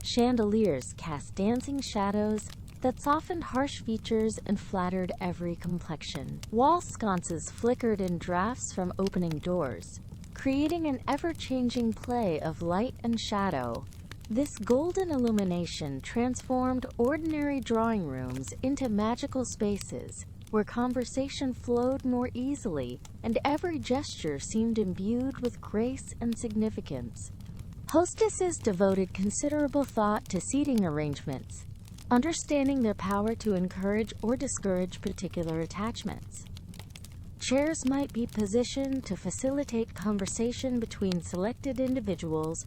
Chandeliers cast dancing shadows, that softened harsh features and flattered every complexion. Wall sconces flickered in drafts from opening doors, creating an ever-changing play of light and shadow. This golden illumination transformed ordinary drawing rooms into magical spaces where conversation flowed more easily and every gesture seemed imbued with grace and significance. Hostesses devoted considerable thought to seating arrangements, understanding their power to encourage or discourage particular attachments. Chairs might be positioned to facilitate conversation between selected individuals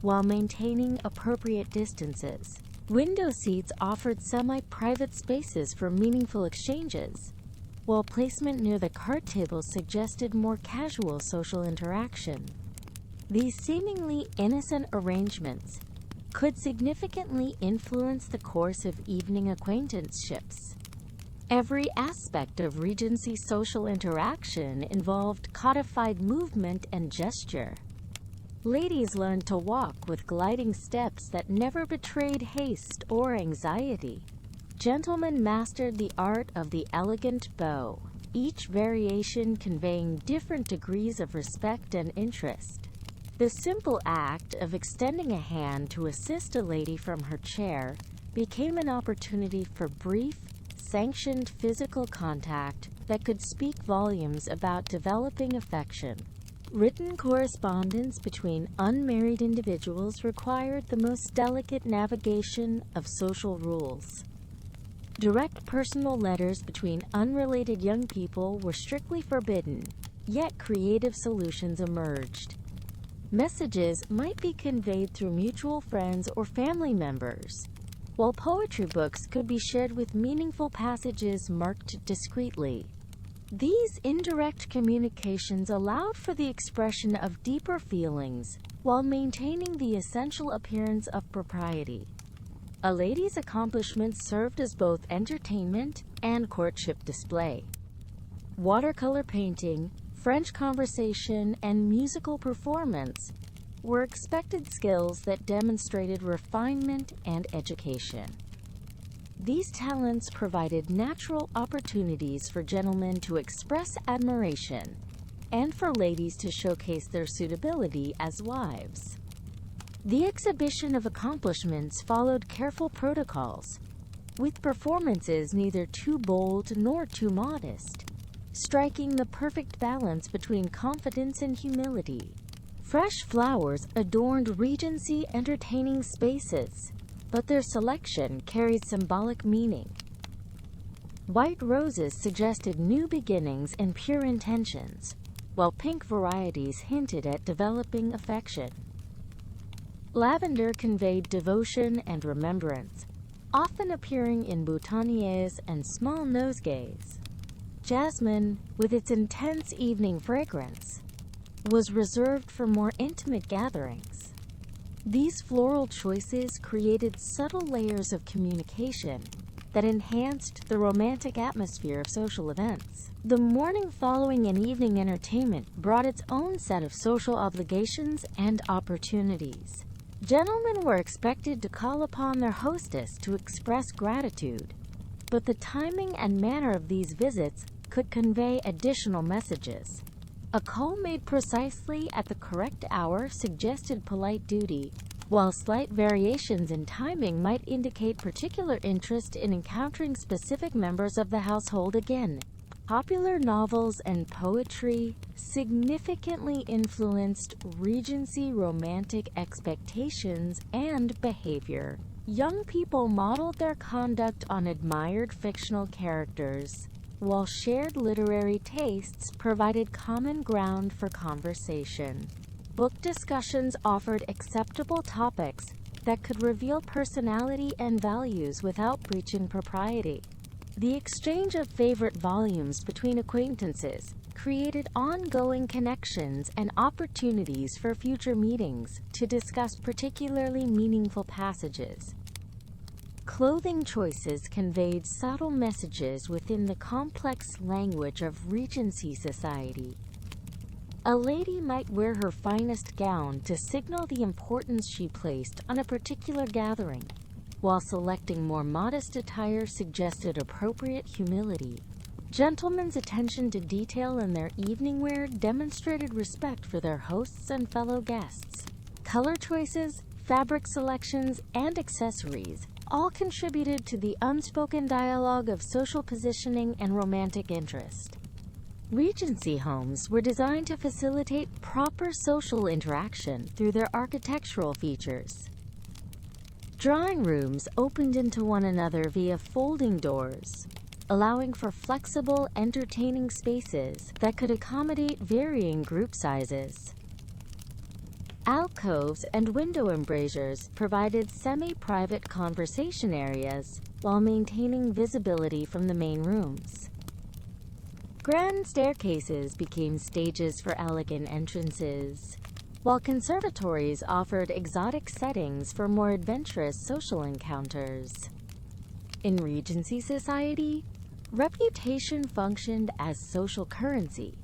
while maintaining appropriate distances. Window seats offered semi-private spaces for meaningful exchanges, while placement near the card tables suggested more casual social interaction. These seemingly innocent arrangements could significantly influence the course of evening acquaintanceships. Every aspect of Regency social interaction involved codified movement and gesture. Ladies learned to walk with gliding steps that never betrayed haste or anxiety. Gentlemen mastered the art of the elegant bow, each variation conveying different degrees of respect and interest. The simple act of extending a hand to assist a lady from her chair became an opportunity for brief, sanctioned physical contact that could speak volumes about developing affection. Written correspondence between unmarried individuals required the most delicate navigation of social rules. Direct personal letters between unrelated young people were strictly forbidden, yet creative solutions emerged. Messages might be conveyed through mutual friends or family members, while poetry books could be shared with meaningful passages marked discreetly. These indirect communications allowed for the expression of deeper feelings while maintaining the essential appearance of propriety. A lady's accomplishments served as both entertainment and courtship display. Watercolor painting, French conversation, and musical performance were expected skills that demonstrated refinement and education. These talents provided natural opportunities for gentlemen to express admiration and for ladies to showcase their suitability as wives. The exhibition of accomplishments followed careful protocols, with performances neither too bold nor too modest, striking the perfect balance between confidence and humility. Fresh flowers adorned Regency entertaining spaces, but their selection carried symbolic meaning. White roses suggested new beginnings and pure intentions, while pink varieties hinted at developing affection. Lavender conveyed devotion and remembrance, often appearing in boutonnieres and small nosegays. Jasmine, with its intense evening fragrance, was reserved for more intimate gatherings. These floral choices created subtle layers of communication that enhanced the romantic atmosphere of social events. The morning following an evening entertainment brought its own set of social obligations and opportunities. Gentlemen were expected to call upon their hostess to express gratitude, but the timing and manner of these visits could convey additional messages. A call made precisely at the correct hour suggested polite duty, while slight variations in timing might indicate particular interest in encountering specific members of the household again. Popular novels and poetry significantly influenced Regency romantic expectations and behavior. Young people modeled their conduct on admired fictional characters, while shared literary tastes provided common ground for conversation. Book discussions offered acceptable topics that could reveal personality and values without breaching propriety. The exchange of favorite volumes between acquaintances created ongoing connections and opportunities for future meetings to discuss particularly meaningful passages. Clothing choices conveyed subtle messages within the complex language of Regency society. A lady might wear her finest gown to signal the importance she placed on a particular gathering, while selecting more modest attire suggested appropriate humility. Gentlemen's attention to detail in their evening wear demonstrated respect for their hosts and fellow guests. Color choices, fabric selections, and accessories all contributed to the unspoken dialogue of social positioning and romantic interest. Regency homes were designed to facilitate proper social interaction through their architectural features. Drawing rooms opened into one another via folding doors, allowing for flexible, entertaining spaces that could accommodate varying group sizes. Alcoves and window embrasures provided semi-private conversation areas while maintaining visibility from the main rooms. Grand staircases became stages for elegant entrances, while conservatories offered exotic settings for more adventurous social encounters. In Regency society, reputation functioned as social currency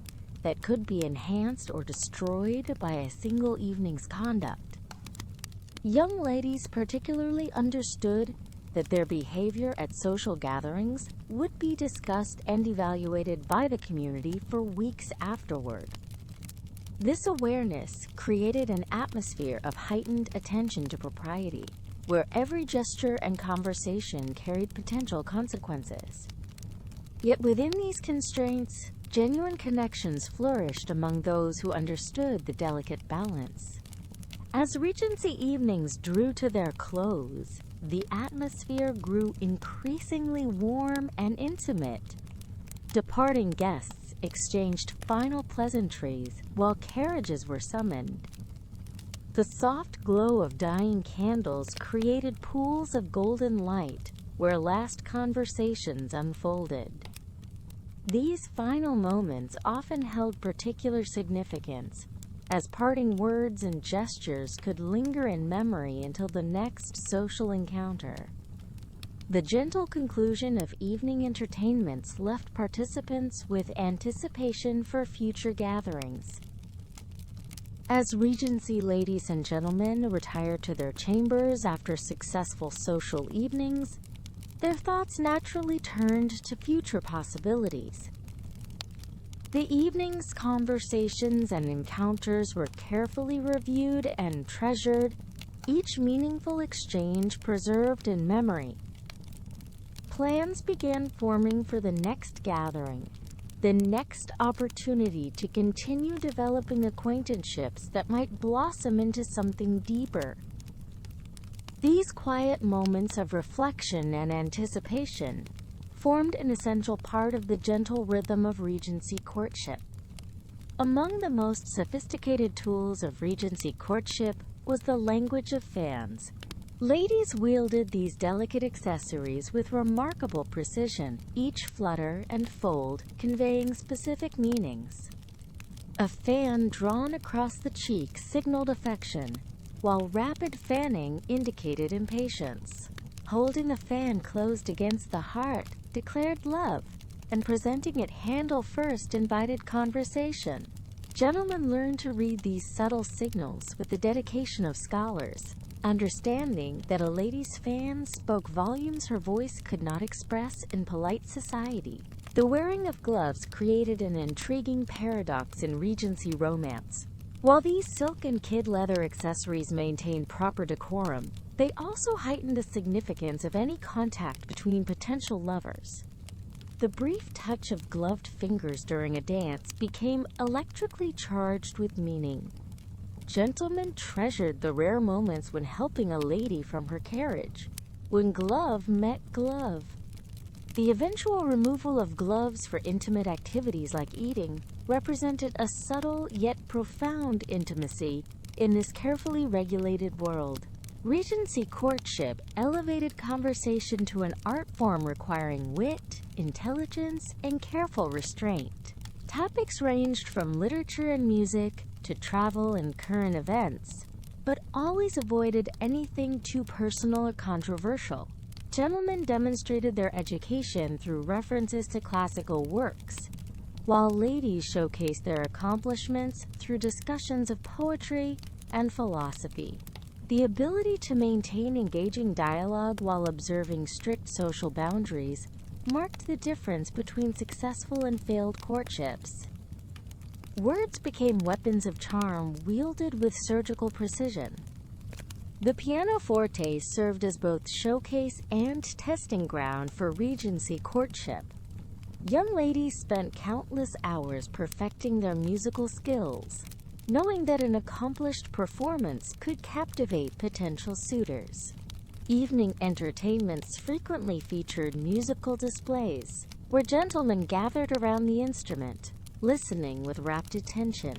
that could be enhanced or destroyed by a single evening's conduct. Young ladies particularly understood that their behavior at social gatherings would be discussed and evaluated by the community for weeks afterward. This awareness created an atmosphere of heightened attention to propriety, where every gesture and conversation carried potential consequences. Yet within these constraints, genuine connections flourished among those who understood the delicate balance. As Regency evenings drew to their close, the atmosphere grew increasingly warm and intimate. Departing guests exchanged final pleasantries while carriages were summoned. The soft glow of dying candles created pools of golden light where last conversations unfolded. These final moments often held particular significance, as parting words and gestures could linger in memory until the next social encounter. The gentle conclusion of evening entertainments left participants with anticipation for future gatherings. As Regency ladies and gentlemen retired to their chambers after successful social evenings, their thoughts naturally turned to future possibilities. The evening's conversations and encounters were carefully reviewed and treasured, each meaningful exchange preserved in memory. Plans began forming for the next gathering, the next opportunity to continue developing acquaintanceships that might blossom into something deeper. These quiet moments of reflection and anticipation formed an essential part of the gentle rhythm of Regency courtship. Among the most sophisticated tools of Regency courtship was the language of fans. Ladies wielded these delicate accessories with remarkable precision, each flutter and fold conveying specific meanings. A fan drawn across the cheek signaled affection, while rapid fanning indicated impatience. Holding the fan closed against the heart declared love, and presenting it handle first invited conversation. Gentlemen learned to read these subtle signals with the dedication of scholars, understanding that a lady's fan spoke volumes her voice could not express in polite society. The wearing of gloves created an intriguing paradox in Regency romance. While these silk and kid leather accessories maintained proper decorum, they also heightened the significance of any contact between potential lovers. The brief touch of gloved fingers during a dance became electrically charged with meaning. Gentlemen treasured the rare moments when helping a lady from her carriage, when glove met glove. The eventual removal of gloves for intimate activities like eating represented a subtle yet profound intimacy in this carefully regulated world. Regency courtship elevated conversation to an art form requiring wit, intelligence, and careful restraint. Topics ranged from literature and music to travel and current events, but always avoided anything too personal or controversial. Gentlemen demonstrated their education through references to classical works, while ladies showcased their accomplishments through discussions of poetry and philosophy. The ability to maintain engaging dialogue while observing strict social boundaries marked the difference between successful and failed courtships. Words became weapons of charm wielded with surgical precision. The pianoforte served as both showcase and testing ground for Regency courtship. Young ladies spent countless hours perfecting their musical skills, knowing that an accomplished performance could captivate potential suitors. Evening entertainments frequently featured musical displays, where gentlemen gathered around the instrument, listening with rapt attention.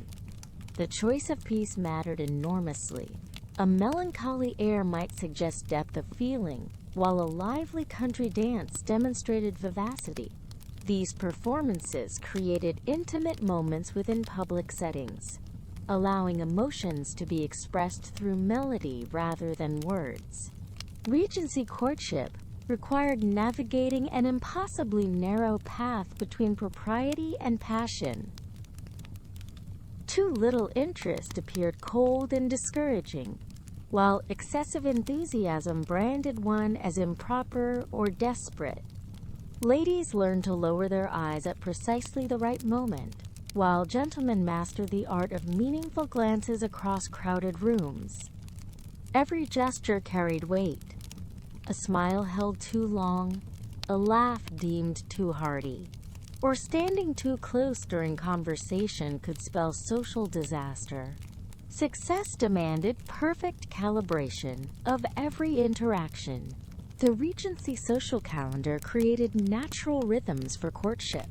The choice of piece mattered enormously. A melancholy air might suggest depth of feeling, while a lively country dance demonstrated vivacity. These performances created intimate moments within public settings, allowing emotions to be expressed through melody rather than words. Regency courtship required navigating an impossibly narrow path between propriety and passion. Too little interest appeared cold and discouraging, while excessive enthusiasm branded one as improper or desperate. Ladies learned to lower their eyes at precisely the right moment, while gentlemen mastered the art of meaningful glances across crowded rooms. Every gesture carried weight. A smile held too long, a laugh deemed too hearty, or standing too close during conversation could spell social disaster. Success demanded perfect calibration of every interaction. The Regency social calendar created natural rhythms for courtship,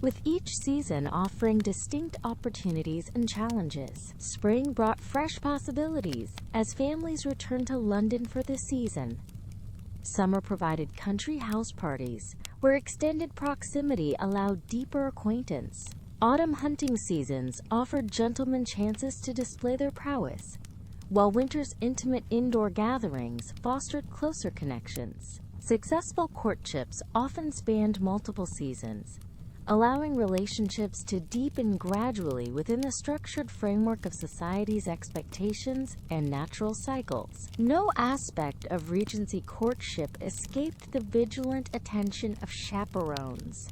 with each season offering distinct opportunities and challenges. Spring brought fresh possibilities as families returned to London for the season. Summer provided country house parties, where extended proximity allowed deeper acquaintance. Autumn hunting seasons offered gentlemen chances to display their prowess, while winter's intimate indoor gatherings fostered closer connections. Successful courtships often spanned multiple seasons, allowing relationships to deepen gradually within the structured framework of society's expectations and natural cycles. No aspect of Regency courtship escaped the vigilant attention of chaperones,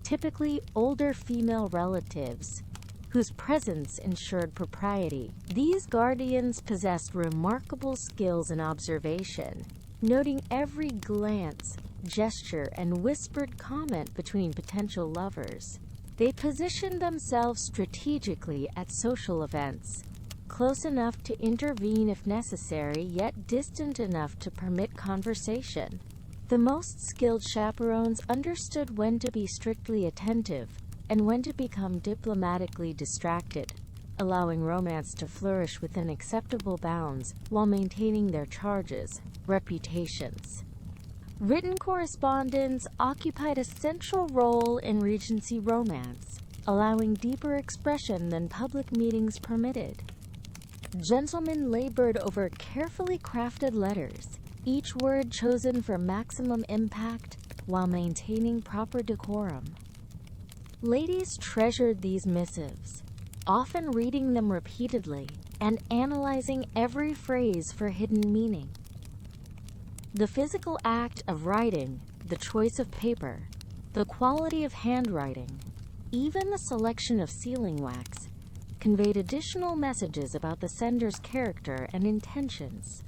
typically older female relatives, whose presence ensured propriety. These guardians possessed remarkable skills in observation, noting every glance, gesture, and whispered comment between potential lovers. They positioned themselves strategically at social events, close enough to intervene if necessary, yet distant enough to permit conversation. The most skilled chaperones understood when to be strictly attentive and when to become diplomatically distracted, allowing romance to flourish within acceptable bounds while maintaining their charges, reputations. Written correspondence occupied a central role in Regency romance, allowing deeper expression than public meetings permitted. Gentlemen labored over carefully crafted letters, each word chosen for maximum impact while maintaining proper decorum. Ladies treasured these missives, often reading them repeatedly and analyzing every phrase for hidden meaning. The physical act of writing, the choice of paper, the quality of handwriting, even the selection of sealing wax, conveyed additional messages about the sender's character and intentions.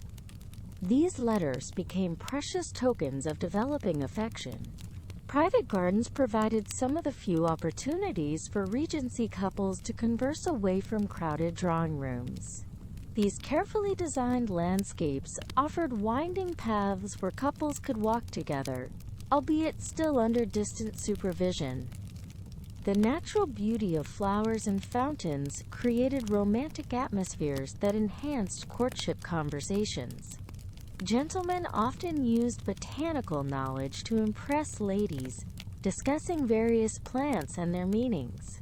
These letters became precious tokens of developing affection. Private gardens provided some of the few opportunities for Regency couples to converse away from crowded drawing rooms. These carefully designed landscapes offered winding paths where couples could walk together, albeit still under distant supervision. The natural beauty of flowers and fountains created romantic atmospheres that enhanced courtship conversations. Gentlemen often used botanical knowledge to impress ladies, discussing various plants and their meanings.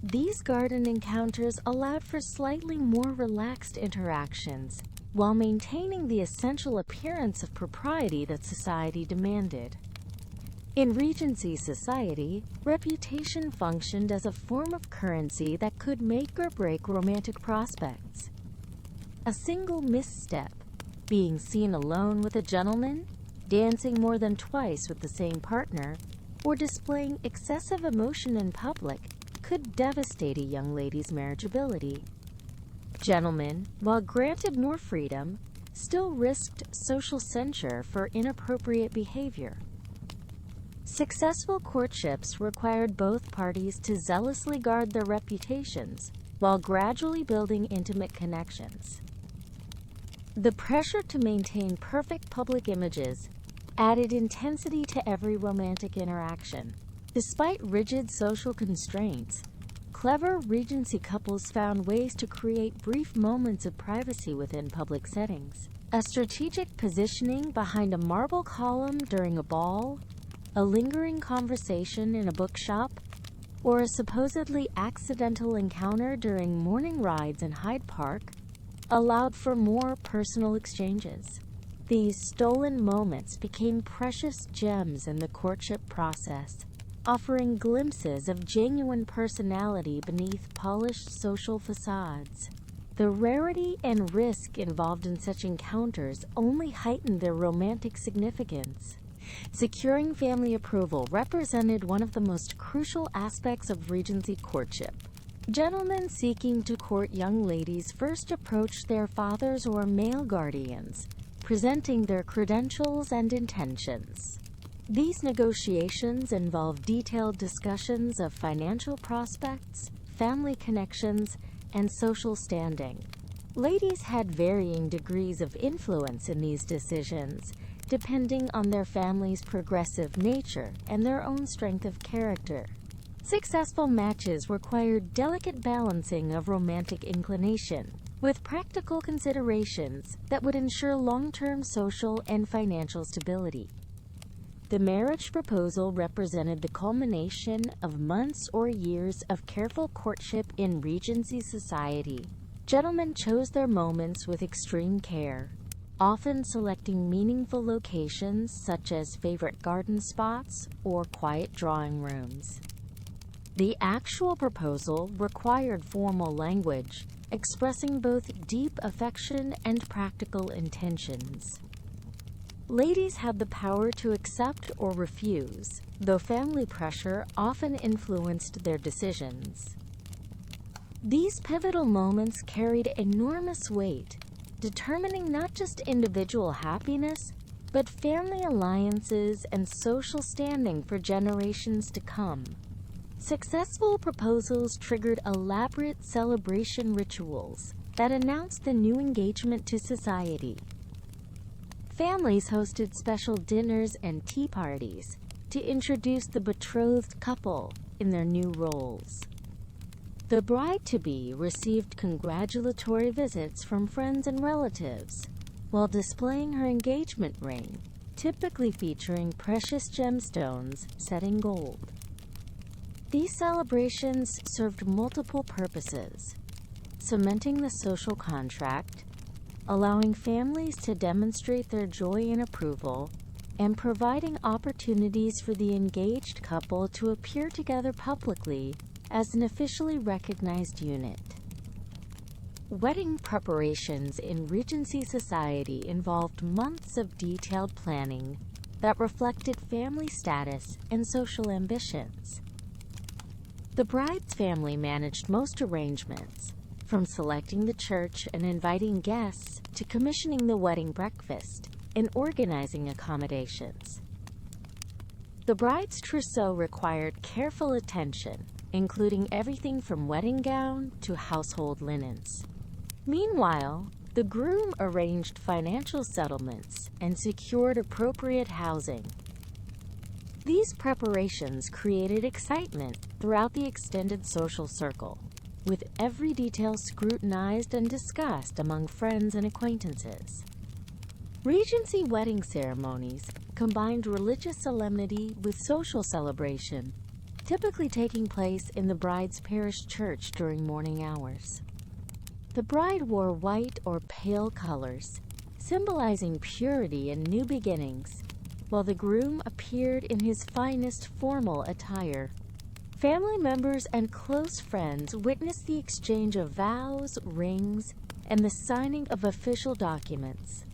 These garden encounters allowed for slightly more relaxed interactions, while maintaining the essential appearance of propriety that society demanded. In Regency society, reputation functioned as a form of currency that could make or break romantic prospects. A single misstep, Being seen alone with a gentleman, dancing more than twice with the same partner, or displaying excessive emotion in public could devastate a young lady's marriageability. Gentlemen, while granted more freedom, still risked social censure for inappropriate behavior. Successful courtships required both parties to zealously guard their reputations while gradually building intimate connections. The pressure to maintain perfect public images added intensity to every romantic interaction. Despite rigid social constraints, clever Regency couples found ways to create brief moments of privacy within public settings. A strategic positioning behind a marble column during a ball, a lingering conversation in a bookshop, or a supposedly accidental encounter during morning rides in Hyde Park allowed for more personal exchanges. These stolen moments became precious gems in the courtship process, offering glimpses of genuine personality beneath polished social facades. The rarity and risk involved in such encounters only heightened their romantic significance. Securing family approval represented one of the most crucial aspects of Regency courtship. Gentlemen seeking to court young ladies first approached their fathers or male guardians, presenting their credentials and intentions. These negotiations involve detailed discussions of financial prospects, family connections, and social standing. Ladies had varying degrees of influence in these decisions, depending on their family's progressive nature and their own strength of character. Successful matches required delicate balancing of romantic inclination with practical considerations that would ensure long-term social and financial stability. The marriage proposal represented the culmination of months or years of careful courtship in Regency society. Gentlemen chose their moments with extreme care, often selecting meaningful locations such as favorite garden spots or quiet drawing rooms. The actual proposal required formal language, expressing both deep affection and practical intentions. Ladies had the power to accept or refuse, though family pressure often influenced their decisions. These pivotal moments carried enormous weight, determining not just individual happiness, but family alliances and social standing for generations to come. Successful proposals triggered elaborate celebration rituals that announced the new engagement to society. Families hosted special dinners and tea parties to introduce the betrothed couple in their new roles. The bride-to-be received congratulatory visits from friends and relatives, while displaying her engagement ring, typically featuring precious gemstones set in gold. These celebrations served multiple purposes: cementing the social contract, allowing families to demonstrate their joy and approval, and providing opportunities for the engaged couple to appear together publicly as an officially recognized unit. Wedding preparations in Regency society involved months of detailed planning that reflected family status and social ambitions. The bride's family managed most arrangements, from selecting the church and inviting guests to commissioning the wedding breakfast and organizing accommodations. The bride's trousseau required careful attention, including everything from wedding gown to household linens. Meanwhile, the groom arranged financial settlements and secured appropriate housing. These preparations created excitement throughout the extended social circle, with every detail scrutinized and discussed among friends and acquaintances. Regency wedding ceremonies combined religious solemnity with social celebration, typically taking place in the bride's parish church during morning hours. The bride wore white or pale colors, symbolizing purity and new beginnings, while the groom appeared in his finest formal attire. Family members and close friends witnessed the exchange of vows, rings, and the signing of official documents.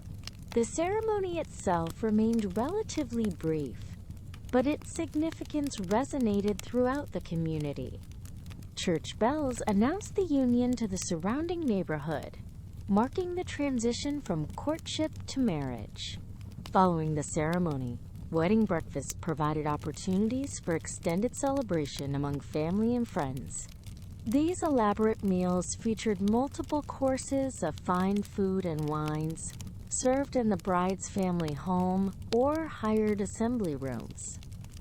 The ceremony itself remained relatively brief, but its significance resonated throughout the community. Church bells announced the union to the surrounding neighborhood, marking the transition from courtship to marriage. Following the ceremony, wedding breakfasts provided opportunities for extended celebration among family and friends. These elaborate meals featured multiple courses of fine food and wines, served in the bride's family home or hired assembly rooms.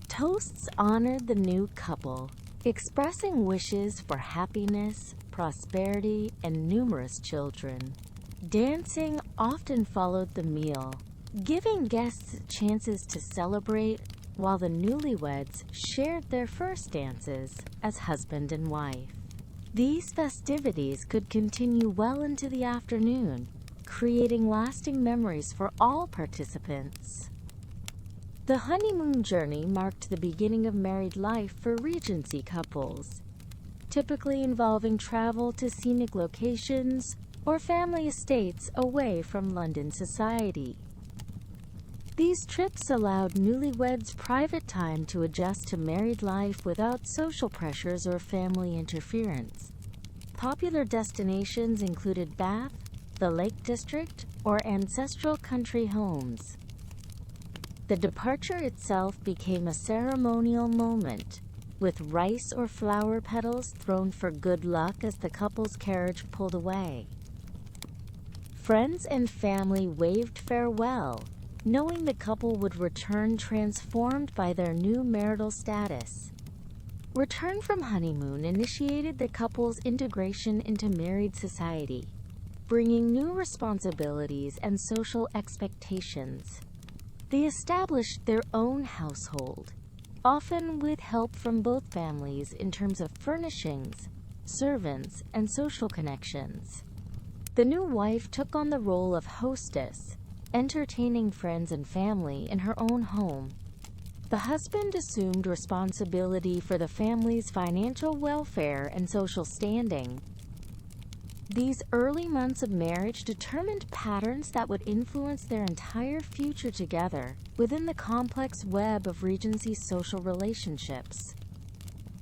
Toasts honored the new couple, expressing wishes for happiness, prosperity, and numerous children. Dancing often followed the meal, giving guests chances to celebrate while the newlyweds shared their first dances as husband and wife. These festivities could continue well into the afternoon, creating lasting memories for all participants. The honeymoon journey marked the beginning of married life for Regency couples, typically involving travel to scenic locations or family estates away from London society. These trips allowed newlyweds private time to adjust to married life without social pressures or family interference. Popular destinations included Bath, the Lake District, or ancestral country homes. The departure itself became a ceremonial moment, with rice or flower petals thrown for good luck as the couple's carriage pulled away. Friends and family waved farewell, knowing the couple would return transformed by their new marital status. Return from honeymoon initiated the couple's integration into married society, bringing new responsibilities and social expectations. They established their own household, often with help from both families in terms of furnishings, servants, and social connections. The new wife took on the role of hostess, entertaining friends and family in her own home. The husband assumed responsibility for the family's financial welfare and social standing. These early months of marriage determined patterns that would influence their entire future together within the complex web of Regency's social relationships.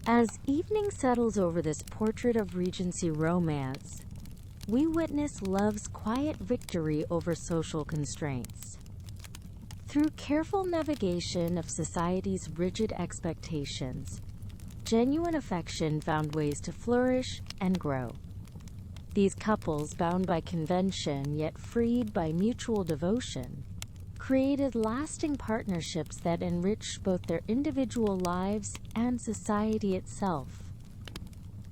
As evening settles over this portrait of Regency romance, we witness love's quiet victory over social constraints. Through careful navigation of society's rigid expectations, genuine affection found ways to flourish and grow. These couples, bound by convention yet freed by mutual devotion, created lasting partnerships that enriched both their individual lives and society itself.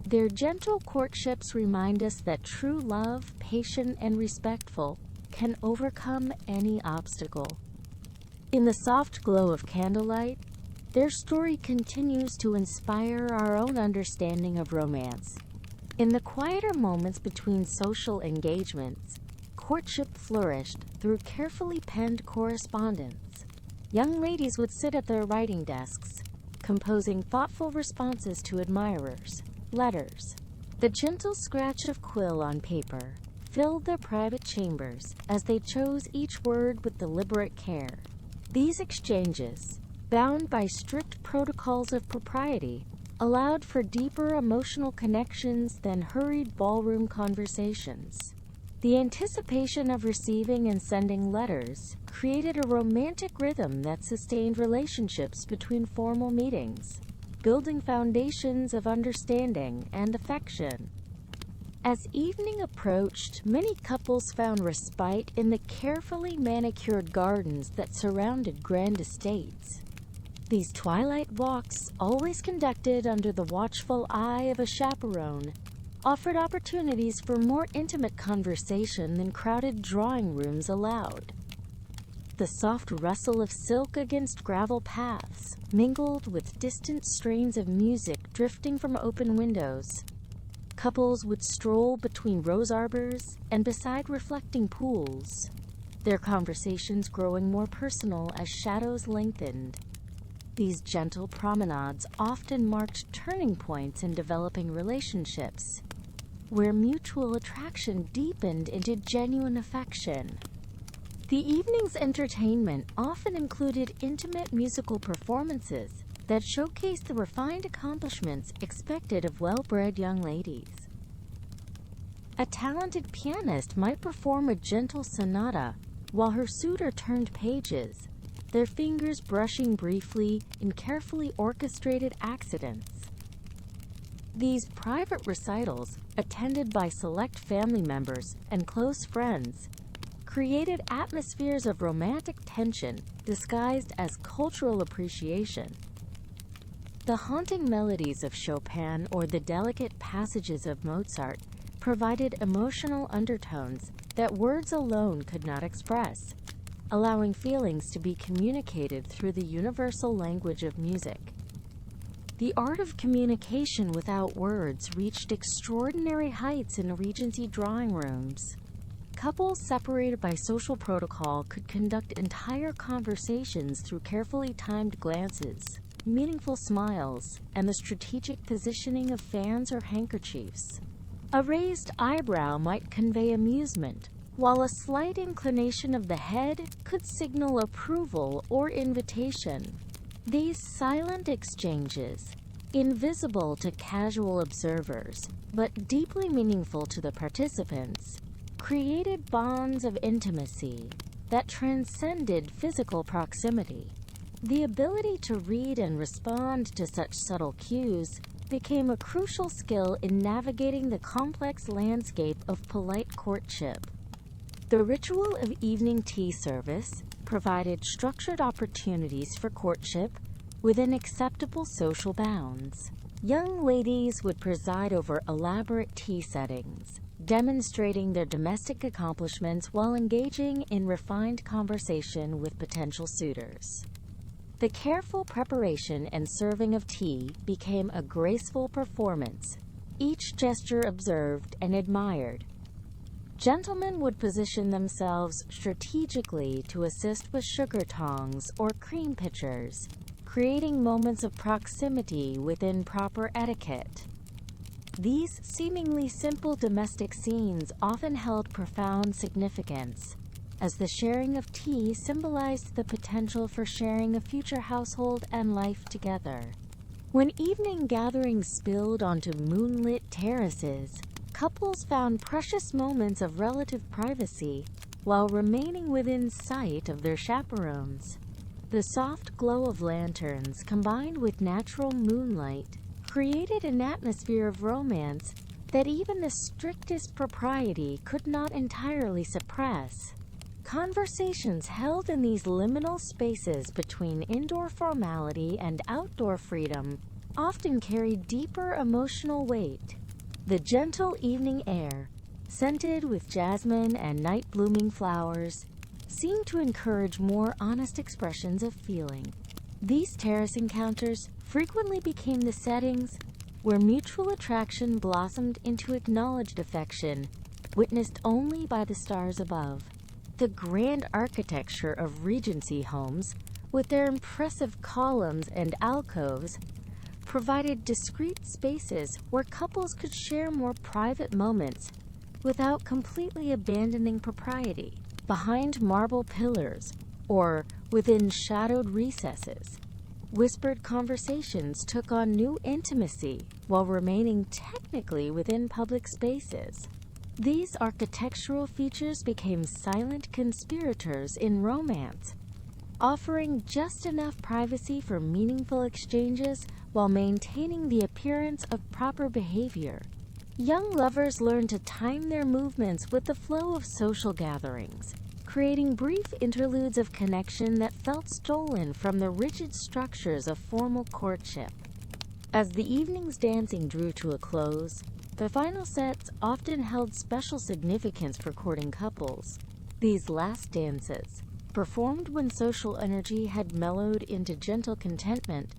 Their gentle courtships remind us that true love, patient and respectful, can overcome any obstacle. In the soft glow of candlelight, their story continues to inspire our own understanding of romance. In the quieter moments between social engagements, courtship flourished through carefully penned correspondence. Young ladies would sit at their writing desks, composing thoughtful responses to admirers. Letters. The gentle scratch of quill on paper filled their private chambers as they chose each word with deliberate care. These exchanges, bound by strict protocols of propriety, allowed for deeper emotional connections than hurried ballroom conversations. The anticipation of receiving and sending letters created a romantic rhythm that sustained relationships between formal meetings, building foundations of understanding and affection. As evening approached, many couples found respite in the carefully manicured gardens that surrounded grand estates. These twilight walks, always conducted under the watchful eye of a chaperone, offered opportunities for more intimate conversation than crowded drawing rooms allowed. The soft rustle of silk against gravel paths mingled with distant strains of music drifting from open windows. Couples would stroll between rose arbors and beside reflecting pools, their conversations growing more personal as shadows lengthened. These gentle promenades often marked turning points in developing relationships, where mutual attraction deepened into genuine affection. The evening's entertainment often included intimate musical performances that showcased the refined accomplishments expected of well-bred young ladies. A talented pianist might perform a gentle sonata while her suitor turned pages, their fingers brushing briefly in carefully orchestrated accidents. These private recitals, attended by select family members and close friends, created atmospheres of romantic tension disguised as cultural appreciation. The haunting melodies of Chopin or the delicate passages of Mozart provided emotional undertones that words alone could not express, allowing feelings to be communicated through the universal language of music. The art of communication without words reached extraordinary heights in Regency drawing rooms. Couples separated by social protocol could conduct entire conversations through carefully timed glances, meaningful smiles, and the strategic positioning of fans or handkerchiefs. A raised eyebrow might convey amusement, while a slight inclination of the head could signal approval or invitation. These silent exchanges, invisible to casual observers, but deeply meaningful to the participants, created bonds of intimacy that transcended physical proximity. The ability to read and respond to such subtle cues became a crucial skill in navigating the complex landscape of polite courtship. The ritual of evening tea service provided structured opportunities for courtship within acceptable social bounds. Young ladies would preside over elaborate tea settings, demonstrating their domestic accomplishments while engaging in refined conversation with potential suitors. The careful preparation and serving of tea became a graceful performance, each gesture observed and admired. Gentlemen would position themselves strategically to assist with sugar tongs or cream pitchers, creating moments of proximity within proper etiquette. These seemingly simple domestic scenes often held profound significance, as the sharing of tea symbolized the potential for sharing a future household and life together. When evening gatherings spilled onto moonlit terraces, couples found precious moments of relative privacy while remaining within sight of their chaperones. The soft glow of lanterns, combined with natural moonlight, created an atmosphere of romance that even the strictest propriety could not entirely suppress. Conversations held in these liminal spaces between indoor formality and outdoor freedom often carried deeper emotional weight. The gentle evening air, scented with jasmine and night-blooming flowers, seemed to encourage more honest expressions of feeling. These terrace encounters frequently became the settings where mutual attraction blossomed into acknowledged affection, witnessed only by the stars above. The grand architecture of Regency homes, with their impressive columns and alcoves, provided discreet spaces where couples could share more private moments without completely abandoning propriety. Behind marble pillars or within shadowed recesses, whispered conversations took on new intimacy while remaining technically within public spaces. These architectural features became silent conspirators in romance, offering just enough privacy for meaningful exchanges while maintaining the appearance of proper behavior. Young lovers learned to time their movements with the flow of social gatherings, creating brief interludes of connection that felt stolen from the rigid structures of formal courtship. As the evening's dancing drew to a close, the final sets often held special significance for courting couples. These last dances, performed when social energy had mellowed into gentle contentment,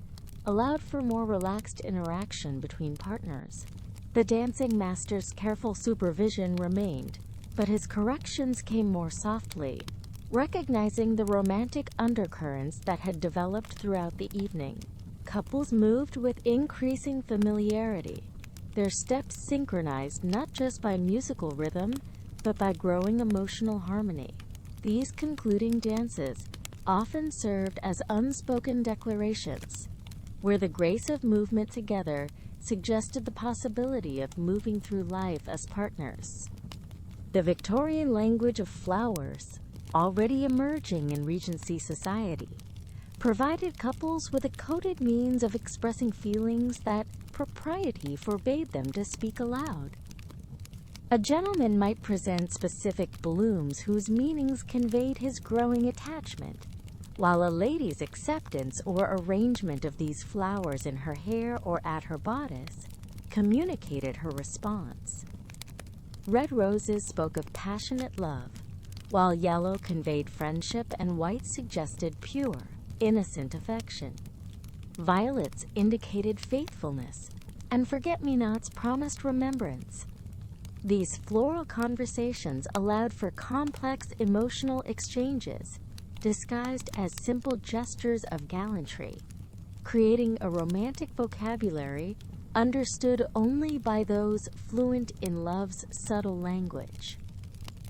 allowed for more relaxed interaction between partners. The dancing master's careful supervision remained, but his corrections came more softly, recognizing the romantic undercurrents that had developed throughout the evening. Couples moved with increasing familiarity, their steps synchronized not just by musical rhythm, but by growing emotional harmony. These concluding dances often served as unspoken declarations, where the grace of movement together suggested the possibility of moving through life as partners. The Victorian language of flowers, already emerging in Regency society, provided couples with a coded means of expressing feelings that propriety forbade them to speak aloud. A gentleman might present specific blooms whose meanings conveyed his growing attachment, while a lady's acceptance or arrangement of these flowers in her hair or at her bodice communicated her response. Red roses spoke of passionate love, while yellow conveyed friendship and white suggested pure, innocent affection. Violets indicated faithfulness, and forget-me-nots promised remembrance. These floral conversations allowed for complex emotional exchanges, disguised as simple gestures of gallantry, creating a romantic vocabulary understood only by those fluent in love's subtle language.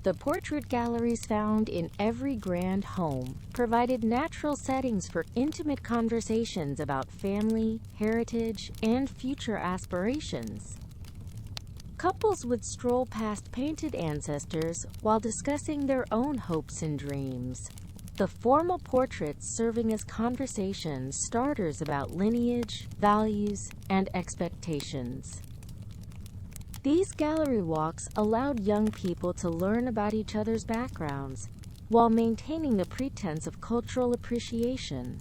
The portrait galleries found in every grand home provided natural settings for intimate conversations about family, heritage, and future aspirations. Couples would stroll past painted ancestors while discussing their own hopes and dreams, the formal portraits serving as conversation starters about lineage, values, and expectations. These gallery walks allowed young people to learn about each other's backgrounds while maintaining the pretense of cultural appreciation.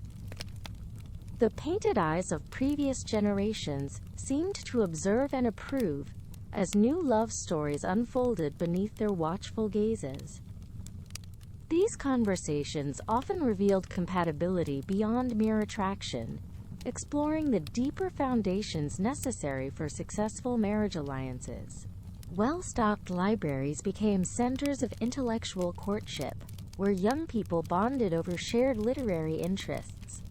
The painted eyes of previous generations seemed to observe and approve as new love stories unfolded beneath their watchful gazes. These conversations often revealed compatibility beyond mere attraction, exploring the deeper foundations necessary for successful marriage alliances. Well-stocked libraries became centers of intellectual courtship, where young people bonded over shared literary interests.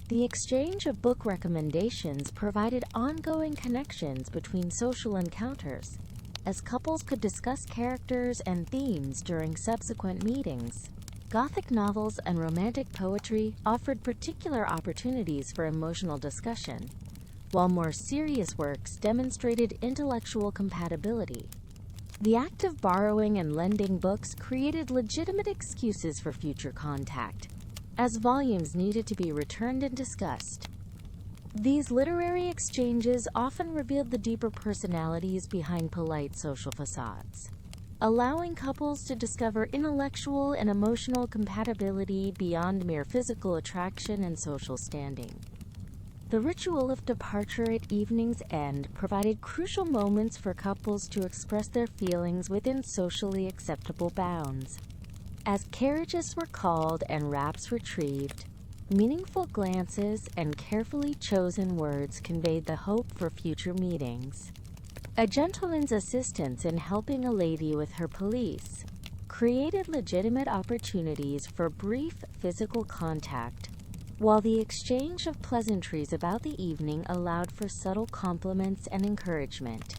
The exchange of book recommendations provided ongoing connections between social encounters, as couples could discuss characters and themes during subsequent meetings. Gothic novels and romantic poetry offered particular opportunities for emotional discussion, while more serious works demonstrated intellectual compatibility. The act of borrowing and lending books created legitimate excuses for future contact, as volumes needed to be returned and discussed. These literary exchanges often revealed the deeper personalities behind polite social facades, allowing couples to discover intellectual and emotional compatibility beyond mere physical attraction and social standing. The ritual of departure at evening's end provided crucial moments for couples to express their feelings within socially acceptable bounds. As carriages were called and wraps retrieved, meaningful glances and carefully chosen words conveyed the hope for future meetings. A gentleman's assistance in helping a lady with her pelisse created legitimate opportunities for brief physical contact, while the exchange of pleasantries about the evening allowed for subtle compliments and encouragement.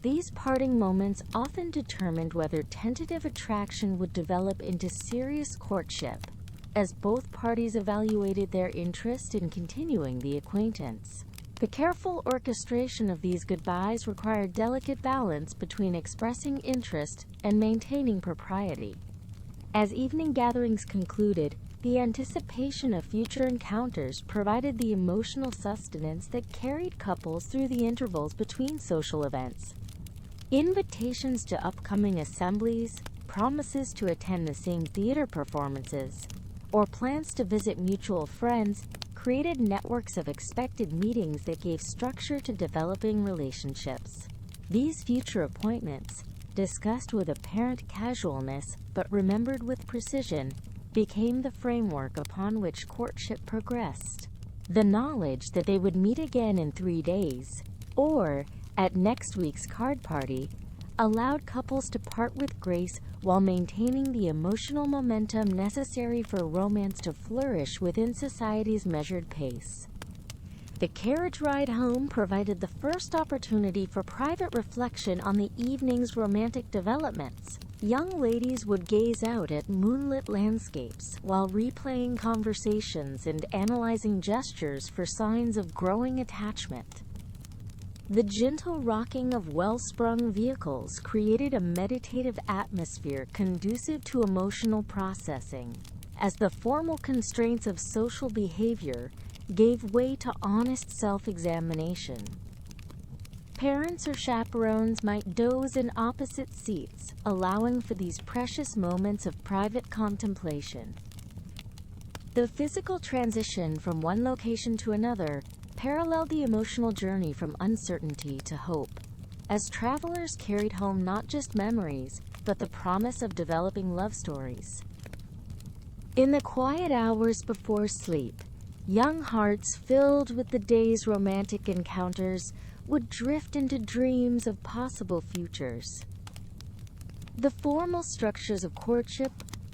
These parting moments often determined whether tentative attraction would develop into serious courtship, as both parties evaluated their interest in continuing the acquaintance. The careful orchestration of these goodbyes required delicate balance between expressing interest and maintaining propriety. As evening gatherings concluded, the anticipation of future encounters provided the emotional sustenance that carried couples through the intervals between social events. Invitations to upcoming assemblies, promises to attend the same theater performances, or plans to visit mutual friends created networks of expected meetings that gave structure to developing relationships. These future appointments, discussed with apparent casualness but remembered with precision, became the framework upon which courtship progressed. The knowledge that they would meet again in 3 days, or at next week's card party, allowed couples to part with grace while maintaining the emotional momentum necessary for romance to flourish within society's measured pace. The carriage ride home provided the first opportunity for private reflection on the evening's romantic developments, Young ladies would gaze out at moonlit landscapes while replaying conversations and analyzing gestures for signs of growing attachment. The gentle rocking of well-sprung vehicles created a meditative atmosphere conducive to emotional processing, as the formal constraints of social behavior gave way to honest self-examination. Parents or chaperones might doze in opposite seats, allowing for these precious moments of private contemplation. The physical transition from one location to another paralleled the emotional journey from uncertainty to hope, as travelers carried home not just memories, but the promise of developing love stories. In the quiet hours before sleep, young hearts filled with the day's romantic encounters would drift into dreams of possible futures. The formal structures of courtship,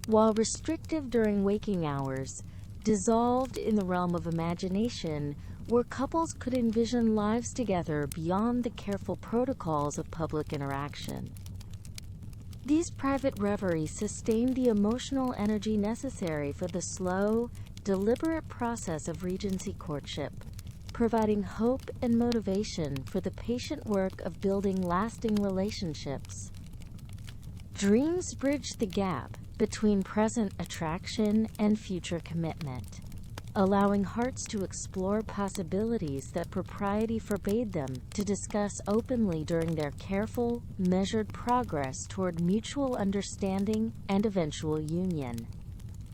while restrictive during waking hours, dissolved in the realm of imagination, where couples could envision lives together beyond the careful protocols of public interaction. These private reveries sustained the emotional energy necessary for the slow, deliberate process of Regency courtship, providing hope and motivation for the patient work of building lasting relationships. Dreams bridged the gap between present attraction and future commitment, allowing hearts to explore possibilities that propriety forbade them to discuss openly during their careful, measured progress toward mutual understanding and eventual union.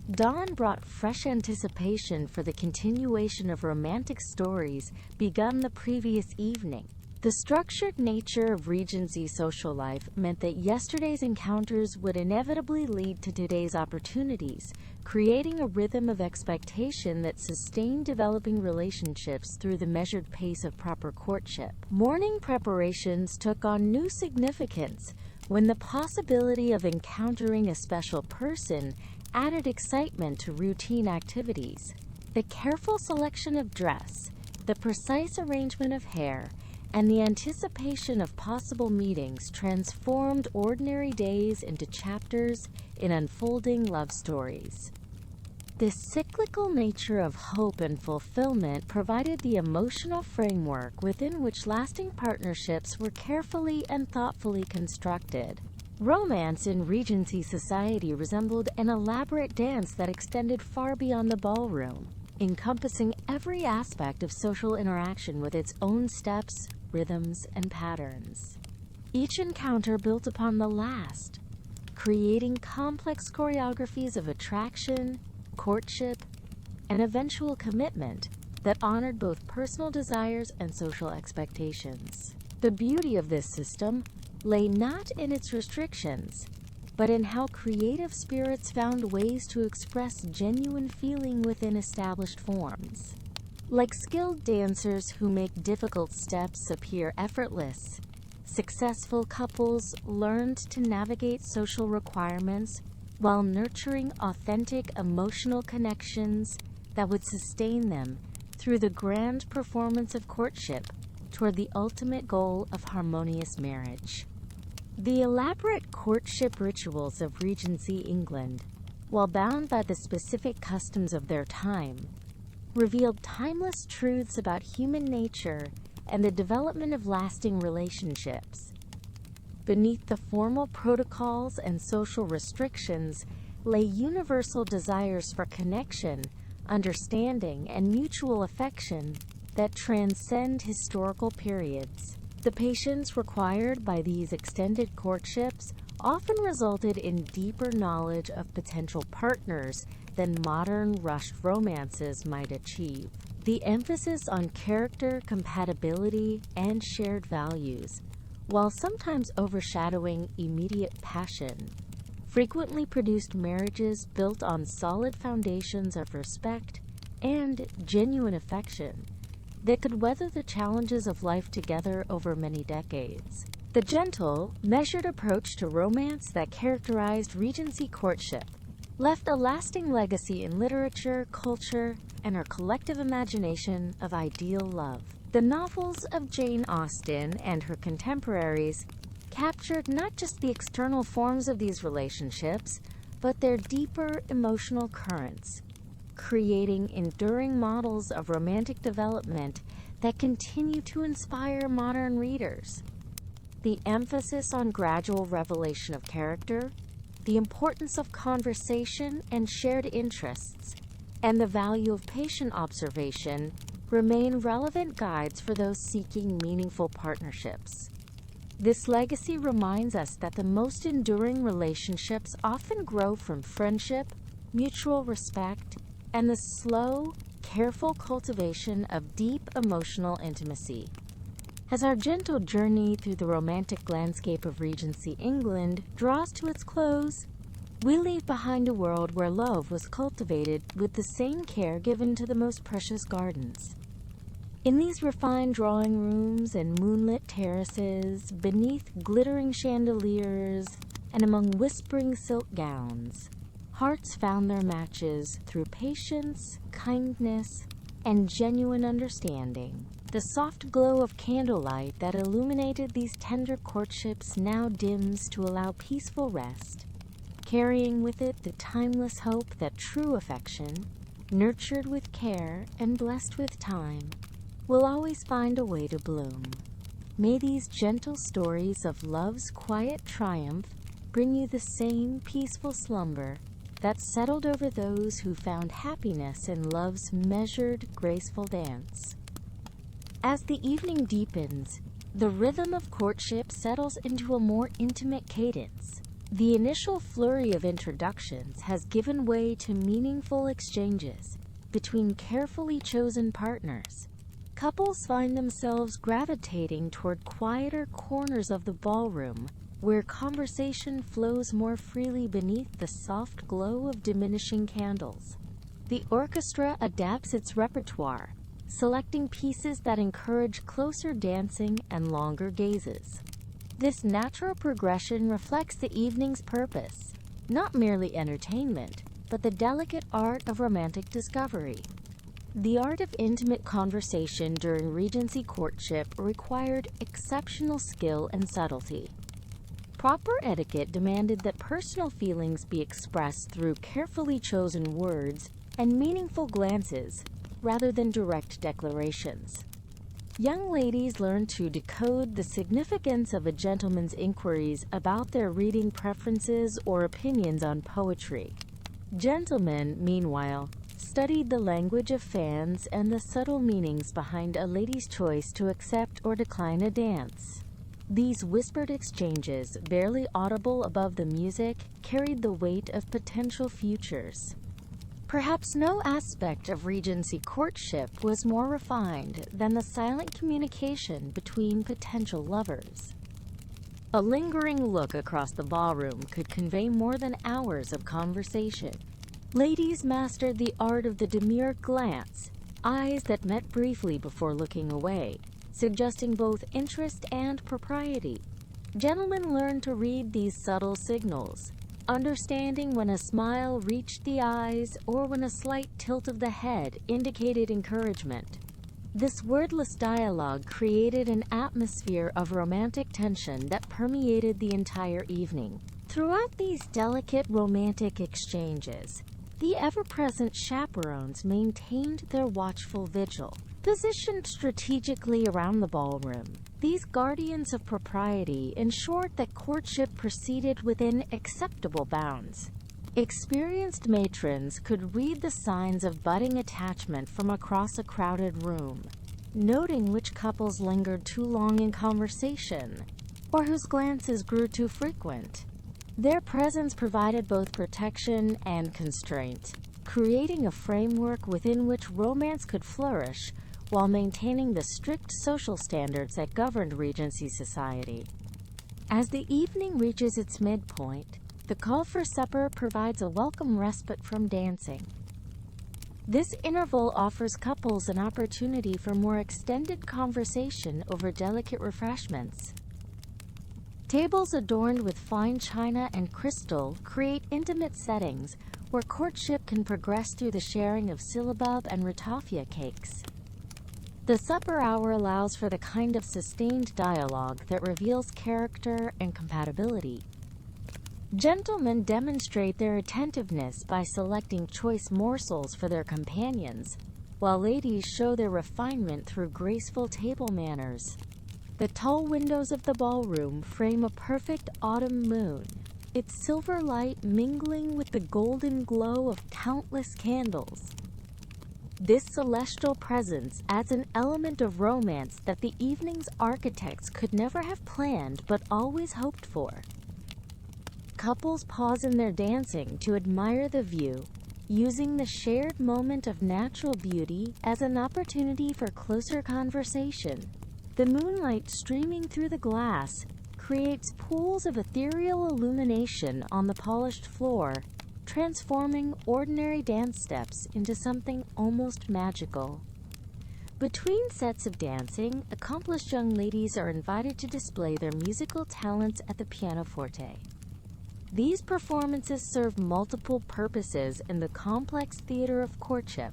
Dawn brought fresh anticipation for the continuation of romantic stories begun the previous evening. The structured nature of Regency social life meant that yesterday's encounters would inevitably lead to today's opportunities, creating a rhythm of expectation that sustained developing relationships through the measured pace of proper courtship. Morning preparations took on new significance when the possibility of encountering a special person added excitement to routine activities. The careful selection of dress, the precise arrangement of hair, and the anticipation of possible meetings transformed ordinary days into chapters in unfolding love stories. The cyclical nature of hope and fulfillment provided the emotional framework within which lasting partnerships were carefully and thoughtfully constructed. Romance in Regency society resembled an elaborate dance that extended far beyond the ballroom, encompassing every aspect of social interaction with its own steps, rhythms, and patterns. Each encounter built upon the last, creating complex choreographies of attraction, courtship, and eventual commitment that honored both personal desires and social expectations. The beauty of this system lay not in its restrictions, but in how creative spirits found ways to express genuine feeling within established forms. Like skilled dancers who make difficult steps appear effortless, successful couples learned to navigate social requirements while nurturing authentic emotional connections that would sustain them through the grand performance of courtship toward the ultimate goal of harmonious marriage. The elaborate courtship rituals of Regency England, while bound by the specific customs of their time, revealed timeless truths about human nature and the development of lasting relationships. Beneath the formal protocols and social restrictions lay universal desires for connection, understanding, and mutual affection that transcend historical periods. The patience required by these extended courtships often resulted in deeper knowledge of potential partners than modern rushed romances might achieve. The emphasis on character, compatibility, and shared values, while sometimes overshadowing immediate passion, frequently produced marriages built on solid foundations of respect and genuine affection that could weather the challenges of life together over many decades. The gentle, measured approach to romance that characterized Regency courtship left a lasting legacy in literature, culture, and our collective imagination of ideal love. The novels of Jane Austen and her contemporaries captured not just the external forms of these relationships, but their deeper emotional currents, creating enduring models of romantic development that continue to inspire modern readers. The emphasis on gradual revelation of character, the importance of conversation and shared interests, and the value of patient observation remain relevant guides for those seeking meaningful partnerships. This legacy reminds us that the most enduring relationships often grow from friendship, mutual respect, and the slow, careful cultivation of deep emotional intimacy. As our gentle journey through the romantic landscape of Regency England draws to its close, we leave behind a world where love was cultivated with the same care given to the most precious gardens. In these refined drawing rooms and moonlit terraces, beneath glittering chandeliers, and among whispering silk gowns, hearts found their matches through patience, kindness, and genuine understanding. The soft glow of candlelight that illuminated these tender courtships now dims to allow peaceful rest, carrying with it the timeless hope that true affection, nurtured with care and blessed with time, will always find a way to bloom. May these gentle stories of love's quiet triumph bring you the same peaceful slumber that settled over those who found happiness in love's measured, graceful dance. As the evening deepens, the rhythm of courtship settles into a more intimate cadence. The initial flurry of introductions has given way to meaningful exchanges between carefully chosen partners. Couples find themselves gravitating toward quieter corners of the ballroom, where conversation flows more freely beneath the soft glow of diminishing candles. The orchestra adapts its repertoire, selecting pieces that encourage closer dancing and longer gazes. This natural progression reflects the evening's purpose, not merely entertainment, but the delicate art of romantic discovery. The art of intimate conversation during Regency courtship required exceptional skill and subtlety. Proper etiquette demanded that personal feelings be expressed through carefully chosen words and meaningful glances, rather than direct declarations. Young ladies learned to decode the significance of a gentleman's inquiries about their reading preferences or opinions on poetry. Gentlemen, meanwhile, studied the language of fans and the subtle meanings behind a lady's choice to accept or decline a dance. These whispered exchanges, barely audible above the music, carried the weight of potential futures. Perhaps no aspect of Regency courtship was more refined than the silent communication between potential lovers. A lingering look across the ballroom could convey more than hours of conversation. Ladies mastered the art of the demure glance, eyes that met briefly before looking away, suggesting both interest and propriety. Gentlemen learned to read these subtle signals, understanding when a smile reached the eyes or when a slight tilt of the head indicated encouragement. This wordless dialogue created an atmosphere of romantic tension that permeated the entire evening. Throughout these delicate romantic exchanges, the ever-present chaperones maintained their watchful vigil. Positioned strategically around the ballroom, these guardians of propriety ensured that courtship proceeded within acceptable bounds. Experienced matrons could read the signs of budding attachment from across a crowded room, noting which couples lingered too long in conversation, or whose glances grew too frequent. Their presence provided both protection and constraint, creating a framework within which romance could flourish while maintaining the strict social standards that governed Regency society. As the evening reaches its midpoint, the call for supper provides a welcome respite from dancing. This interval offers couples an opportunity for more extended conversation over delicate refreshments. Tables adorned with fine china and crystal create intimate settings where courtship can progress through the sharing of syllabub and ratafia cakes. The supper hour allows for the kind of sustained dialogue that reveals character and compatibility. Gentlemen demonstrate their attentiveness by selecting choice morsels for their companions, while ladies show their refinement through graceful table manners. The tall windows of the ballroom frame a perfect autumn moon, its silver light mingling with the golden glow of countless candles. This celestial presence adds an element of romance that the evening's architects could never have planned but always hoped for. Couples pause in their dancing to admire the view, using the shared moment of natural beauty as an opportunity for closer conversation. The moonlight streaming through the glass creates pools of ethereal illumination on the polished floor, transforming ordinary dance steps into something almost magical. Between sets of dancing, accomplished young ladies are invited to display their musical talents at the pianoforte. These performances serve multiple purposes in the complex theater of courtship.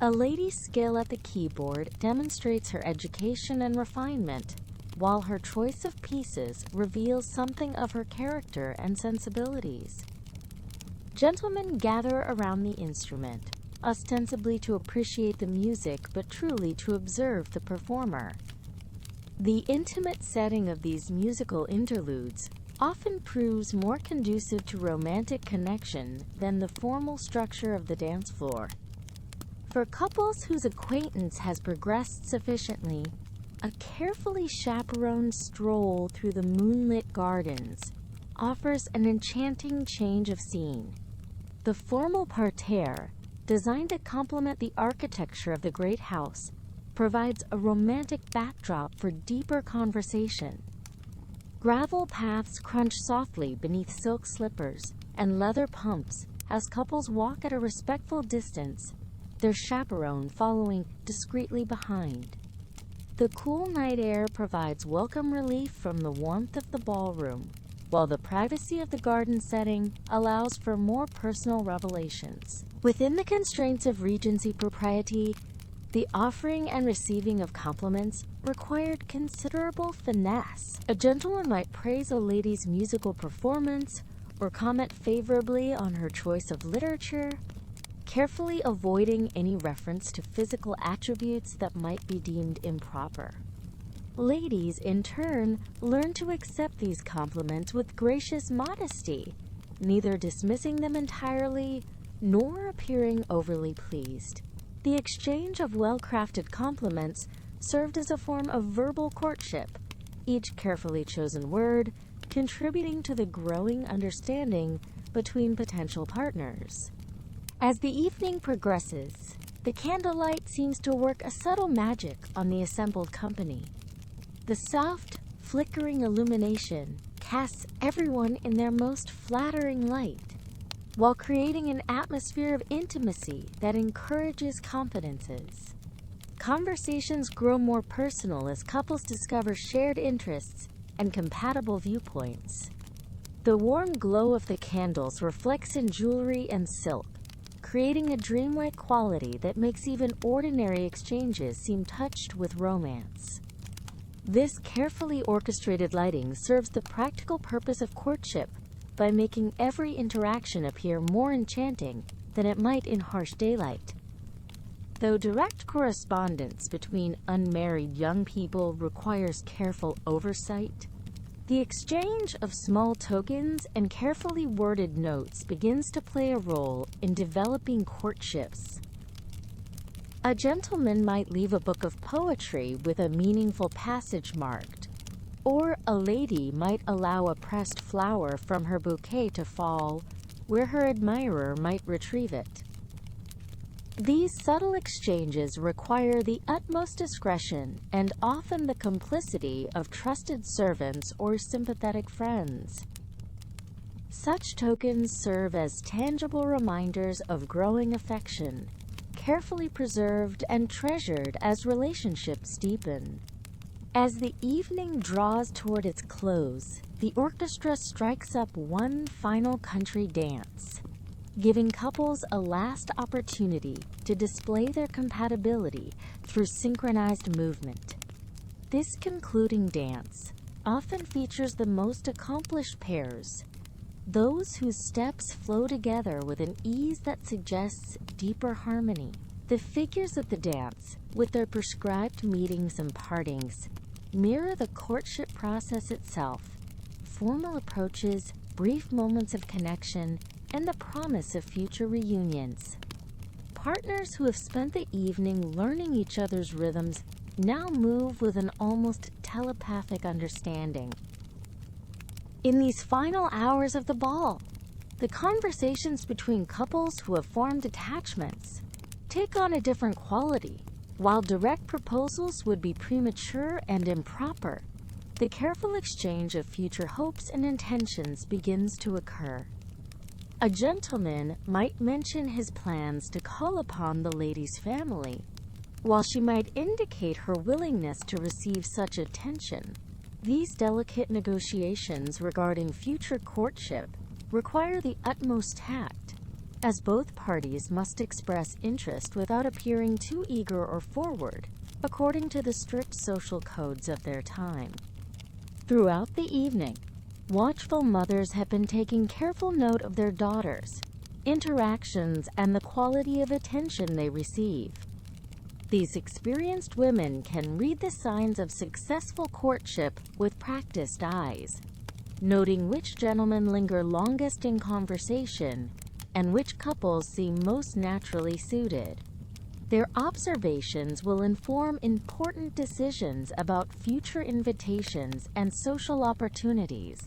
A lady's skill at the keyboard demonstrates her education and refinement, while her choice of pieces reveals something of her character and sensibilities. Gentlemen gather around the instrument, ostensibly to appreciate the music but truly to observe the performer. The intimate setting of these musical interludes often proves more conducive to romantic connection than the formal structure of the dance floor. For couples whose acquaintance has progressed sufficiently, a carefully chaperoned stroll through the moonlit gardens offers an enchanting change of scene. The formal parterre, designed to complement the architecture of the great house, provides a romantic backdrop for deeper conversation. Gravel paths crunch softly beneath silk slippers and leather pumps as couples walk at a respectful distance, their chaperone following discreetly behind. The cool night air provides welcome relief from the warmth of the ballroom, while the privacy of the garden setting allows for more personal revelations. Within the constraints of Regency propriety, the offering and receiving of compliments required considerable finesse. A gentleman might praise a lady's musical performance or comment favorably on her choice of literature, carefully avoiding any reference to physical attributes that might be deemed improper. Ladies, in turn, learn to accept these compliments with gracious modesty, neither dismissing them entirely nor appearing overly pleased. The exchange of well-crafted compliments served as a form of verbal courtship, each carefully chosen word contributing to the growing understanding between potential partners. As the evening progresses, the candlelight seems to work a subtle magic on the assembled company. The soft, flickering illumination casts everyone in their most flattering light, while creating an atmosphere of intimacy that encourages confidences. Conversations grow more personal as couples discover shared interests and compatible viewpoints. The warm glow of the candles reflects in jewelry and silk, creating a dreamlike quality that makes even ordinary exchanges seem touched with romance. This carefully orchestrated lighting serves the practical purpose of courtship by making every interaction appear more enchanting than it might in harsh daylight. Though direct correspondence between unmarried young people requires careful oversight, the exchange of small tokens and carefully worded notes begins to play a role in developing courtships. A gentleman might leave a book of poetry with a meaningful passage marked, or a lady might allow a pressed flower from her bouquet to fall where her admirer might retrieve it. These subtle exchanges require the utmost discretion and often the complicity of trusted servants or sympathetic friends. Such tokens serve as tangible reminders of growing affection, carefully preserved and treasured as relationships deepen. As the evening draws toward its close, the orchestra strikes up one final country dance. giving couples a last opportunity to display their compatibility through synchronized movement. This concluding dance often features the most accomplished pairs, those whose steps flow together with an ease that suggests deeper harmony. The figures of the dance, with their prescribed meetings and partings, mirror the courtship process itself: formal approaches, brief moments of connection, and the promise of future reunions. Partners who have spent the evening learning each other's rhythms now move with an almost telepathic understanding. In these final hours of the ball, the conversations between couples who have formed attachments take on a different quality. While direct proposals would be premature and improper, the careful exchange of future hopes and intentions begins to occur. A gentleman might mention his plans to call upon the lady's family, while she might indicate her willingness to receive such attention. These delicate negotiations regarding future courtship require the utmost tact, as both parties must express interest without appearing too eager or forward, according to the strict social codes of their time. Throughout the evening, watchful mothers have been taking careful note of their daughters' interactions and the quality of attention they receive. These experienced women can read the signs of successful courtship with practiced eyes, noting which gentlemen linger longest in conversation and which couples seem most naturally suited. Their observations will inform important decisions about future invitations and social opportunities.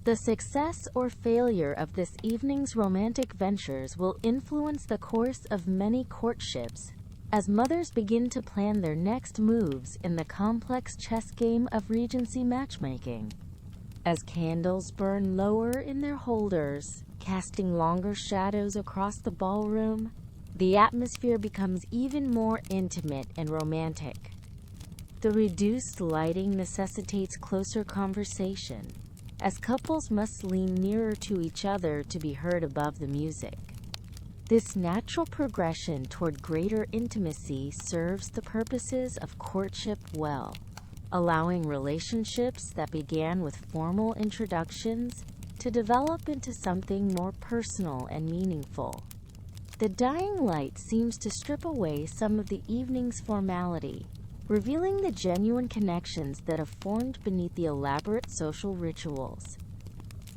The success or failure of this evening's romantic ventures will influence the course of many courtships, as mothers begin to plan their next moves in the complex chess game of Regency matchmaking. As candles burn lower in their holders, casting longer shadows across the ballroom, the atmosphere becomes even more intimate and romantic. The reduced lighting necessitates closer conversation, as couples must lean nearer to each other to be heard above the music. This natural progression toward greater intimacy serves the purposes of courtship well, allowing relationships that began with formal introductions to develop into something more personal and meaningful. The dying light seems to strip away some of the evening's formality, revealing the genuine connections that have formed beneath the elaborate social rituals.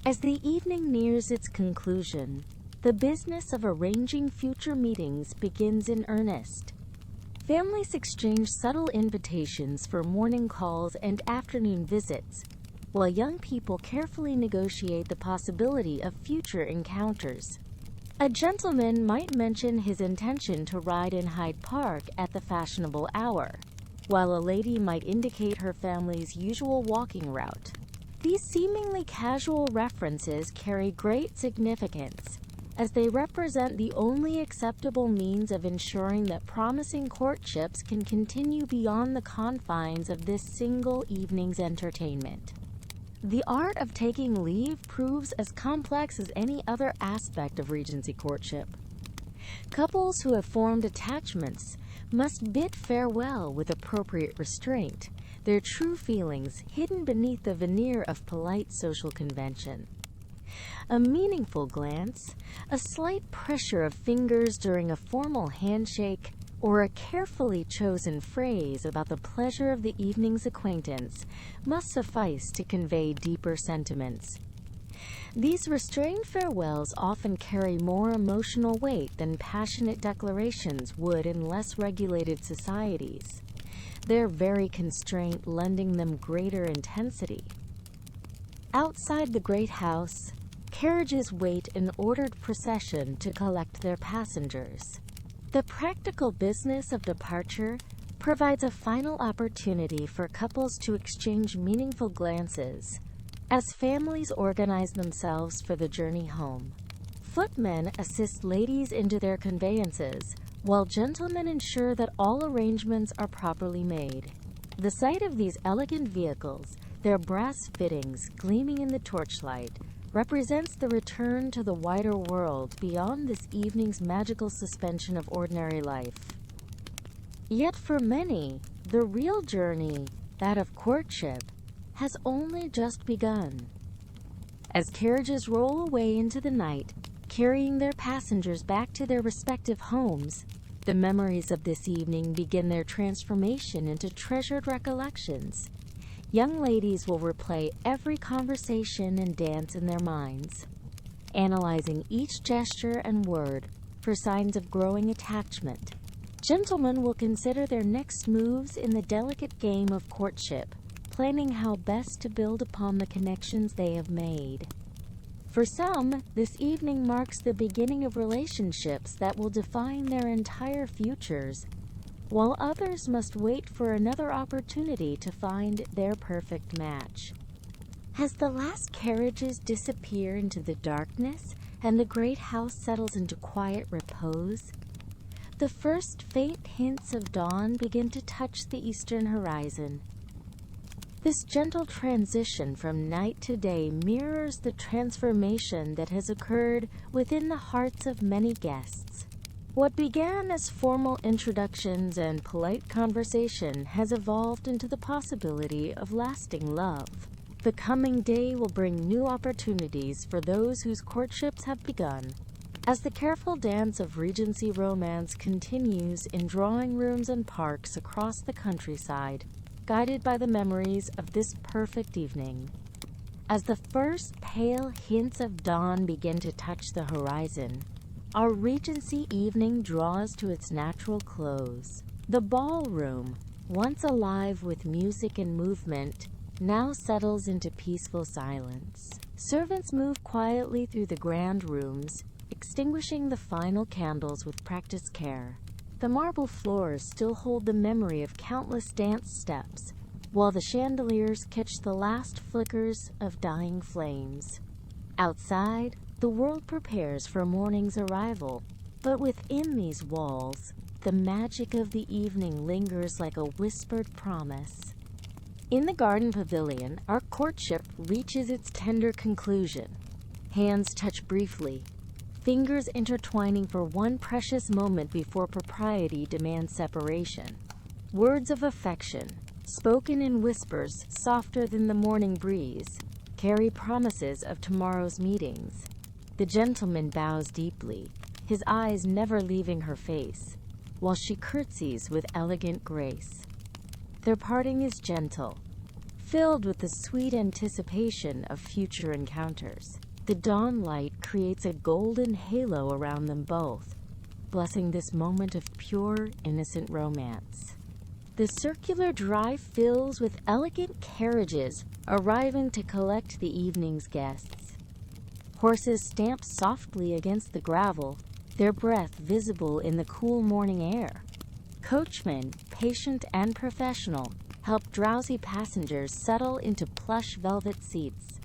As the evening nears its conclusion, the business of arranging future meetings begins in earnest. Families exchange subtle invitations for morning calls and afternoon visits, while young people carefully negotiate the possibility of future encounters. A gentleman might mention his intention to ride in Hyde Park at the fashionable hour, while a lady might indicate her family's usual walking route. These seemingly casual references carry great significance, as they represent the only acceptable means of ensuring that promising courtships can continue beyond the confines of this single evening's entertainment. The art of taking leave proves as complex as any other aspect of Regency courtship. Couples who have formed attachments must bid farewell with appropriate restraint, their true feelings hidden beneath the veneer of polite social convention. A meaningful glance, a slight pressure of fingers during a formal handshake, or a carefully chosen phrase about the pleasure of the evening's acquaintance must suffice to convey deeper sentiments. These restrained farewells often carry more emotional weight than passionate declarations would in less regulated societies, their very constraint lending them greater intensity. Outside the great house, carriages wait in ordered procession to collect their passengers. The practical business of departure provides a final opportunity for couples to exchange meaningful glances as families organize themselves for the journey home. Footmen assist ladies into their conveyances, while gentlemen ensure that all arrangements are properly made. The sight of these elegant vehicles, their brass fittings gleaming in the torchlight, represents the return to the wider world beyond this evening's magical suspension of ordinary life. Yet for many, the real journey, that of courtship, has only just begun. As carriages roll away into the night, carrying their passengers back to their respective homes, the memories of this evening begin their transformation into treasured recollections. Young ladies will replay every conversation and dance in their minds, analyzing each gesture and word for signs of growing attachment. Gentlemen will consider their next moves in the delicate game of courtship, planning how best to build upon the connections they have made. For some, this evening marks the beginning of relationships that will define their entire futures, while others must wait for another opportunity to find their perfect match. As the last carriages disappear into the darkness and the great house settles into quiet repose, the first faint hints of dawn begin to touch the eastern horizon. This gentle transition from night to day mirrors the transformation that has occurred within the hearts of many guests. What began as formal introductions and polite conversation has evolved into the possibility of lasting love. The coming day will bring new opportunities for those whose courtships have begun. As the careful dance of Regency romance continues in drawing rooms and parks across the countryside, guided by the memories of this perfect evening. As the first pale hints of dawn begin to touch the horizon, our Regency evening draws to its natural close. The ballroom, once alive with music and movement, now settles into peaceful silence. Servants move quietly through the grand rooms, extinguishing the final candles with practiced care. The marble floors still hold the memory of countless dance steps, while the chandeliers catch the last flickers of dying flames. Outside, the world prepares for morning's arrival, but within these walls, the magic of the evening lingers like a whispered promise. In the garden pavilion, our courtship reaches its tender conclusion. Hands touch briefly, fingers intertwining for one precious moment before propriety demands separation. Words of affection, spoken in whispers softer than the morning breeze, carry promises of tomorrow's meetings. The gentleman bows deeply, his eyes never leaving her face, while she curtsies with elegant grace. Their parting is gentle, filled with the sweet anticipation of future encounters. The dawn light creates a golden halo around them both, blessing this moment of pure, innocent romance. The circular drive fills with elegant carriages arriving to collect the evening's guests. Horses stamp softly against the gravel, their breath visible in the cool morning air. Coachmen, patient and professional, help drowsy passengers settle into plush velvet seats.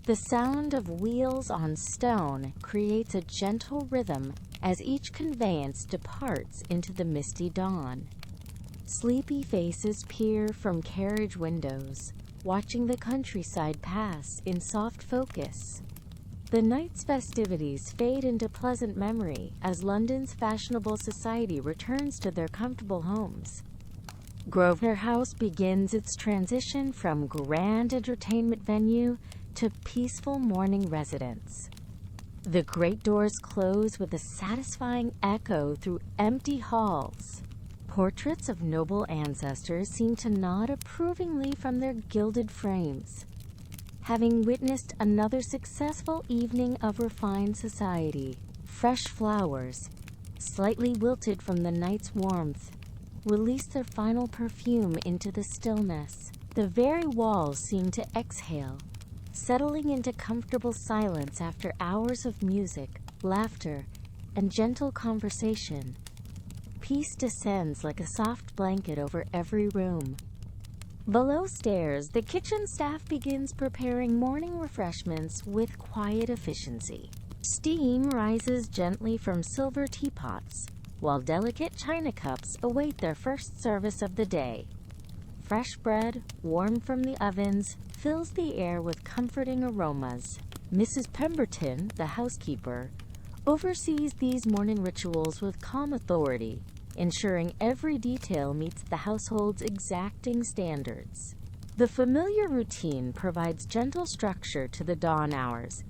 The sound of wheels on stone creates a gentle rhythm as each conveyance departs into the misty dawn. Sleepy faces peer from carriage windows, watching the countryside pass in soft focus. The night's festivities fade into pleasant memory as London's fashionable society returns to their comfortable homes. Grosvenor House begins its transition from grand entertainment venue to peaceful morning residence. The great doors close with a satisfying echo through empty halls. Portraits of noble ancestors seem to nod approvingly from their gilded frames. Having witnessed another successful evening of refined society, fresh flowers, slightly wilted from the night's warmth, release their final perfume into the stillness. The very walls seem to exhale, settling into comfortable silence after hours of music, laughter, and gentle conversation. Peace descends like a soft blanket over every room. Below stairs, the kitchen staff begins preparing morning refreshments with quiet efficiency. Steam rises gently from silver teapots, while delicate china cups await their first service of the day. Fresh bread, warm from the ovens, fills the air with comforting aromas. Mrs. Pemberton, the housekeeper, oversees these morning rituals with calm authority, ensuring every detail meets the household's exacting standards. The familiar routine provides gentle structure to the dawn hours,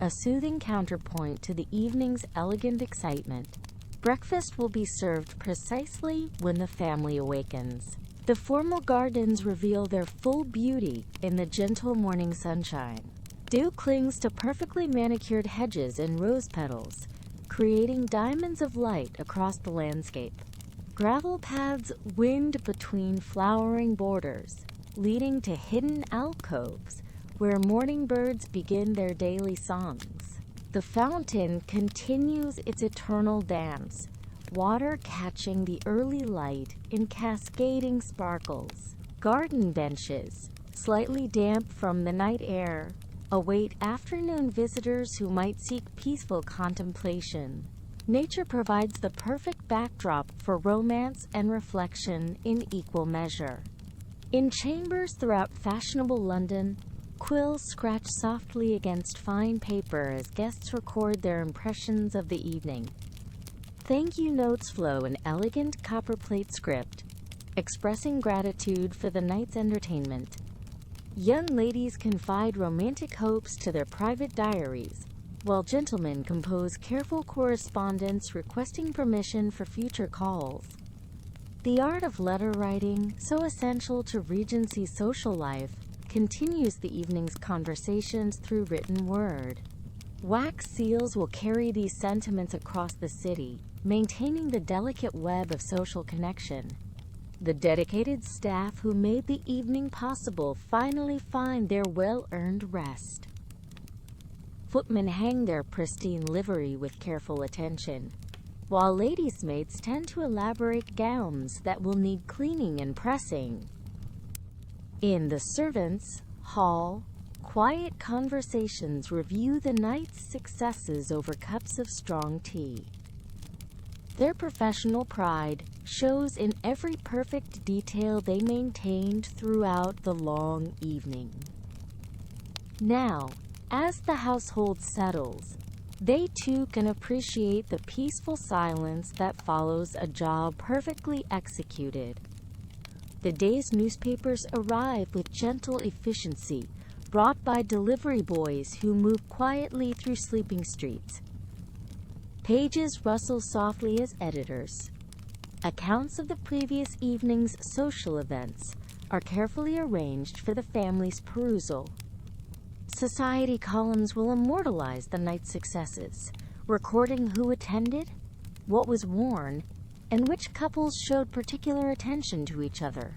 a soothing counterpoint to the evening's elegant excitement. Breakfast will be served precisely when the family awakens. The formal gardens reveal their full beauty in the gentle morning sunshine. Dew clings to perfectly manicured hedges and rose petals, creating diamonds of light across the landscape. Gravel paths wind between flowering borders, leading to hidden alcoves where morning birds begin their daily songs. The fountain continues its eternal dance, water catching the early light in cascading sparkles. Garden benches, slightly damp from the night air, await afternoon visitors who might seek peaceful contemplation. Nature provides the perfect backdrop for romance and reflection in equal measure. In chambers throughout fashionable London, quills scratch softly against fine paper as guests record their impressions of the evening. Thank you notes flow in elegant copperplate script, expressing gratitude for the night's entertainment. Young ladies confide romantic hopes to their private diaries, while gentlemen compose careful correspondence requesting permission for future calls. The art of letter writing, so essential to Regency's social life, continues the evening's conversations through written word. Wax seals will carry these sentiments across the city, maintaining the delicate web of social connection. The dedicated staff who made the evening possible finally find their well-earned rest. Footmen hang their pristine livery with careful attention, while ladies' maids tend to elaborate gowns that will need cleaning and pressing. In the servants' hall, quiet conversations review the night's successes over cups of strong tea. Their professional pride shows in every perfect detail they maintained throughout the long evening. Now, as the household settles, they too can appreciate the peaceful silence that follows a job perfectly executed. The day's newspapers arrive with gentle efficiency, brought by delivery boys who move quietly through sleeping streets. Pages rustle softly as editors. Accounts of the previous evening's social events are carefully arranged for the family's perusal. Society columns will immortalize the night's successes, recording who attended, what was worn, and which couples showed particular attention to each other.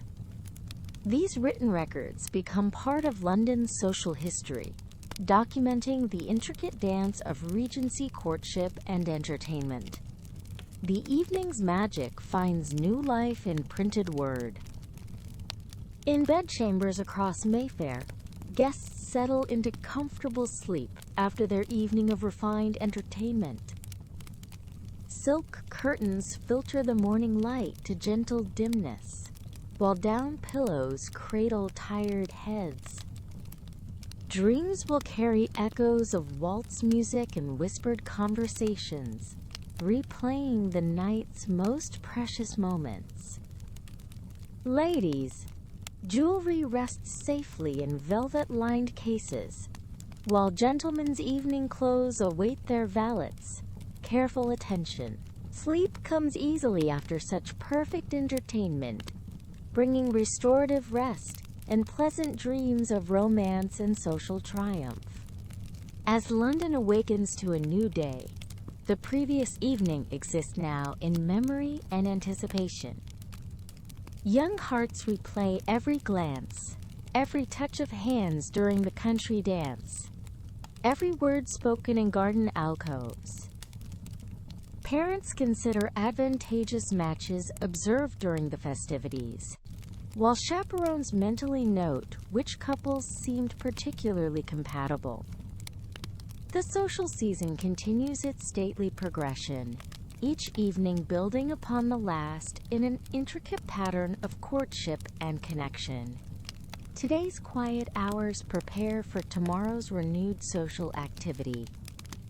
These written records become part of London's social history, documenting the intricate dance of Regency courtship and entertainment. The evening's magic finds new life in printed word. In bedchambers across Mayfair, guests settle into comfortable sleep after their evening of refined entertainment. Silk curtains filter the morning light to gentle dimness, while down pillows cradle tired heads. Dreams will carry echoes of waltz music and whispered conversations, replaying the night's most precious moments. Ladies, jewelry rests safely in velvet-lined cases, while gentlemen's evening clothes await their valets. Careful attention. Sleep comes easily after such perfect entertainment, bringing restorative rest and pleasant dreams of romance and social triumph. As London awakens to a new day, the previous evening exists now in memory and anticipation. Young hearts replay every glance, every touch of hands during the country dance, every word spoken in garden alcoves. Parents consider advantageous matches observed during the festivities, while chaperones mentally note which couples seemed particularly compatible. The social season continues its stately progression, each evening building upon the last in an intricate pattern of courtship and connection. Today's quiet hours prepare for tomorrow's renewed social activity.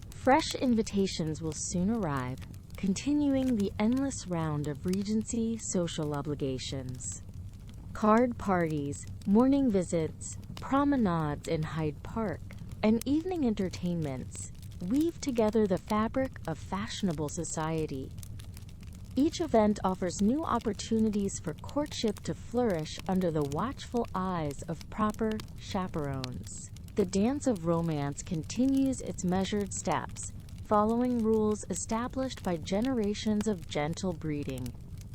Fresh invitations will soon arrive, continuing the endless round of Regency social obligations. Card parties, morning visits, promenades in Hyde Park, and evening entertainments weave together the fabric of fashionable society. Each event offers new opportunities for courtship to flourish under the watchful eyes of proper chaperones. The dance of romance continues its measured steps, following rules established by generations of gentle breeding.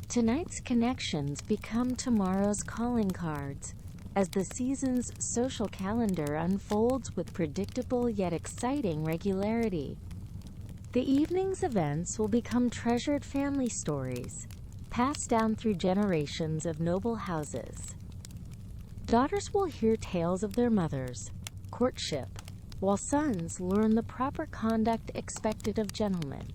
Tonight's connections become tomorrow's calling cards, as the season's social calendar unfolds with predictable yet exciting regularity. The evening's events will become treasured family stories, passed down through generations of noble houses. Daughters will hear tales of their mothers, courtship, while sons learn the proper conduct expected of gentlemen.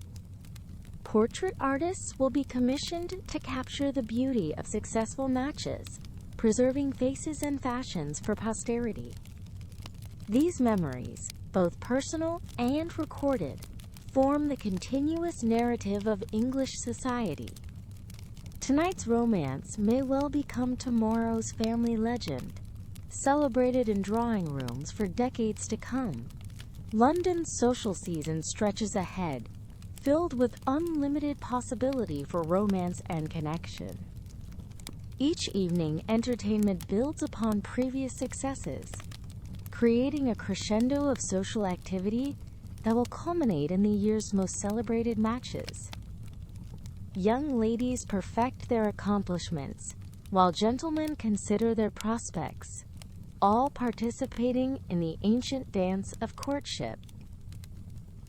Portrait artists will be commissioned to capture the beauty of successful matches, preserving faces and fashions for posterity. These memories, both personal and recorded, form the continuous narrative of English society. Tonight's romance may well become tomorrow's family legend, celebrated in drawing rooms for decades to come. London's social season stretches ahead, filled with unlimited possibility for romance and connection. Each evening, entertainment builds upon previous successes, creating a crescendo of social activity that will culminate in the year's most celebrated matches. Young ladies perfect their accomplishments, while gentlemen consider their prospects, all participating in the ancient dance of courtship.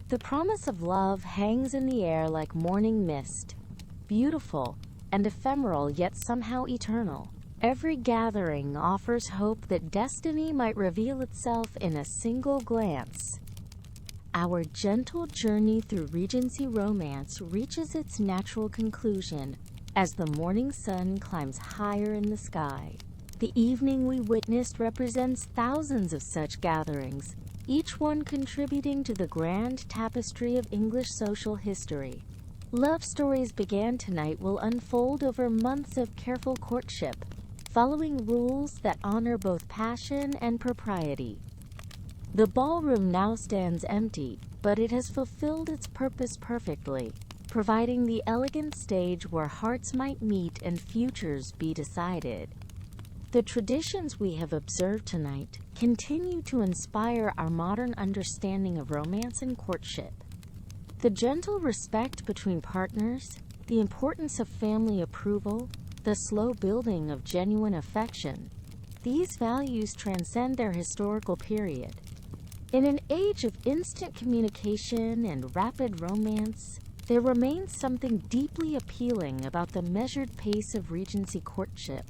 The promise of love hangs in the air like morning mist, beautiful and ephemeral yet somehow eternal. Every gathering offers hope that destiny might reveal itself in a single glance. Our gentle journey through Regency romance reaches its natural conclusion as the morning sun climbs higher in the sky. The evening we witnessed represents thousands of such gatherings, each one contributing to the grand tapestry of English social history. Love stories began tonight will unfold over months of careful courtship, following rules that honor both passion and propriety. The ballroom now stands empty, but it has fulfilled its purpose perfectly, providing the elegant stage where hearts might meet and futures be decided. The traditions we have observed tonight continue to inspire our modern understanding of romance and courtship. The gentle respect between partners, the importance of family approval, the slow building of genuine affection, these values transcend their historical period. In an age of instant communication and rapid romance, there remains something deeply appealing about the measured pace of Regency courtship.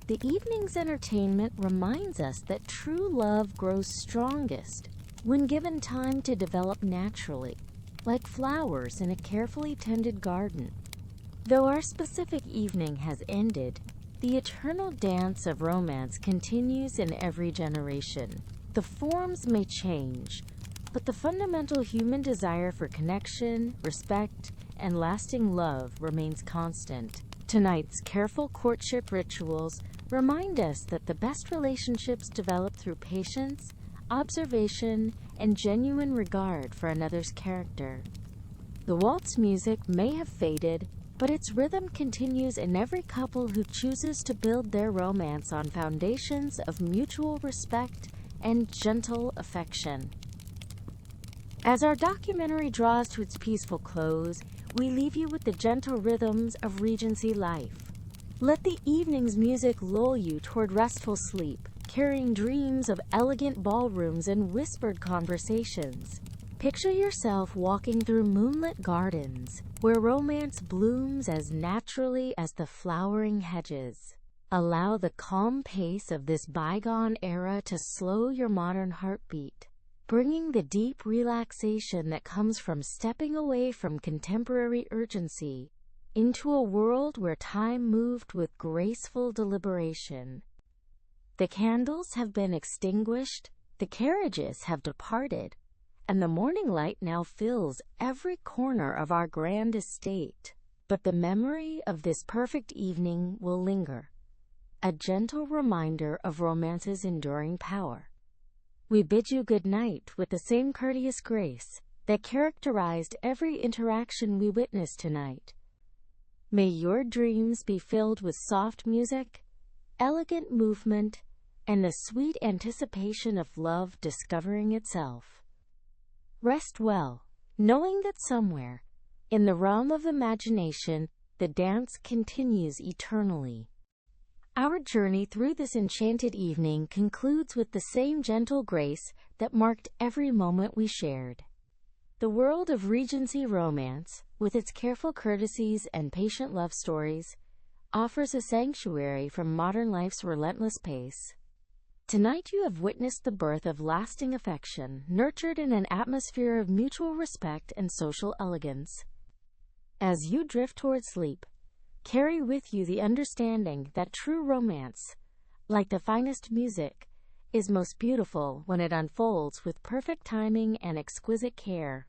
The evening's entertainment reminds us that true love grows strongest when given time to develop naturally, like flowers in a carefully tended garden. Though our specific evening has ended, the eternal dance of romance continues in every generation. The forms may change, but the fundamental human desire for connection, respect, and lasting love remains constant. Tonight's careful courtship rituals remind us that the best relationships develop through patience, observation, and genuine regard for another's character. The waltz music may have faded, but its rhythm continues in every couple who chooses to build their romance on foundations of mutual respect and gentle affection. As our documentary draws to its peaceful close, we leave you with the gentle rhythms of Regency life. Let the evening's music lull you toward restful sleep, carrying dreams of elegant ballrooms and whispered conversations. Picture yourself walking through moonlit gardens, where romance blooms as naturally as the flowering hedges. Allow the calm pace of this bygone era to slow your modern heartbeat, bringing the deep relaxation that comes from stepping away from contemporary urgency into a world where time moved with graceful deliberation. The candles have been extinguished, the carriages have departed, and the morning light now fills every corner of our grand estate. But the memory of this perfect evening will linger, a gentle reminder of romance's enduring power. We bid you good night with the same courteous grace that characterized every interaction we witnessed tonight. May your dreams be filled with soft music, elegant movement, and the sweet anticipation of love discovering itself. Rest well, knowing that somewhere, in the realm of imagination, the dance continues eternally. Our journey through this enchanted evening concludes with the same gentle grace that marked every moment we shared. The world of Regency romance, with its careful courtesies and patient love stories, offers a sanctuary from modern life's relentless pace. Tonight you have witnessed the birth of lasting affection, nurtured in an atmosphere of mutual respect and social elegance. As you drift toward sleep, carry with you the understanding that true romance, like the finest music, is most beautiful when it unfolds with perfect timing and exquisite care.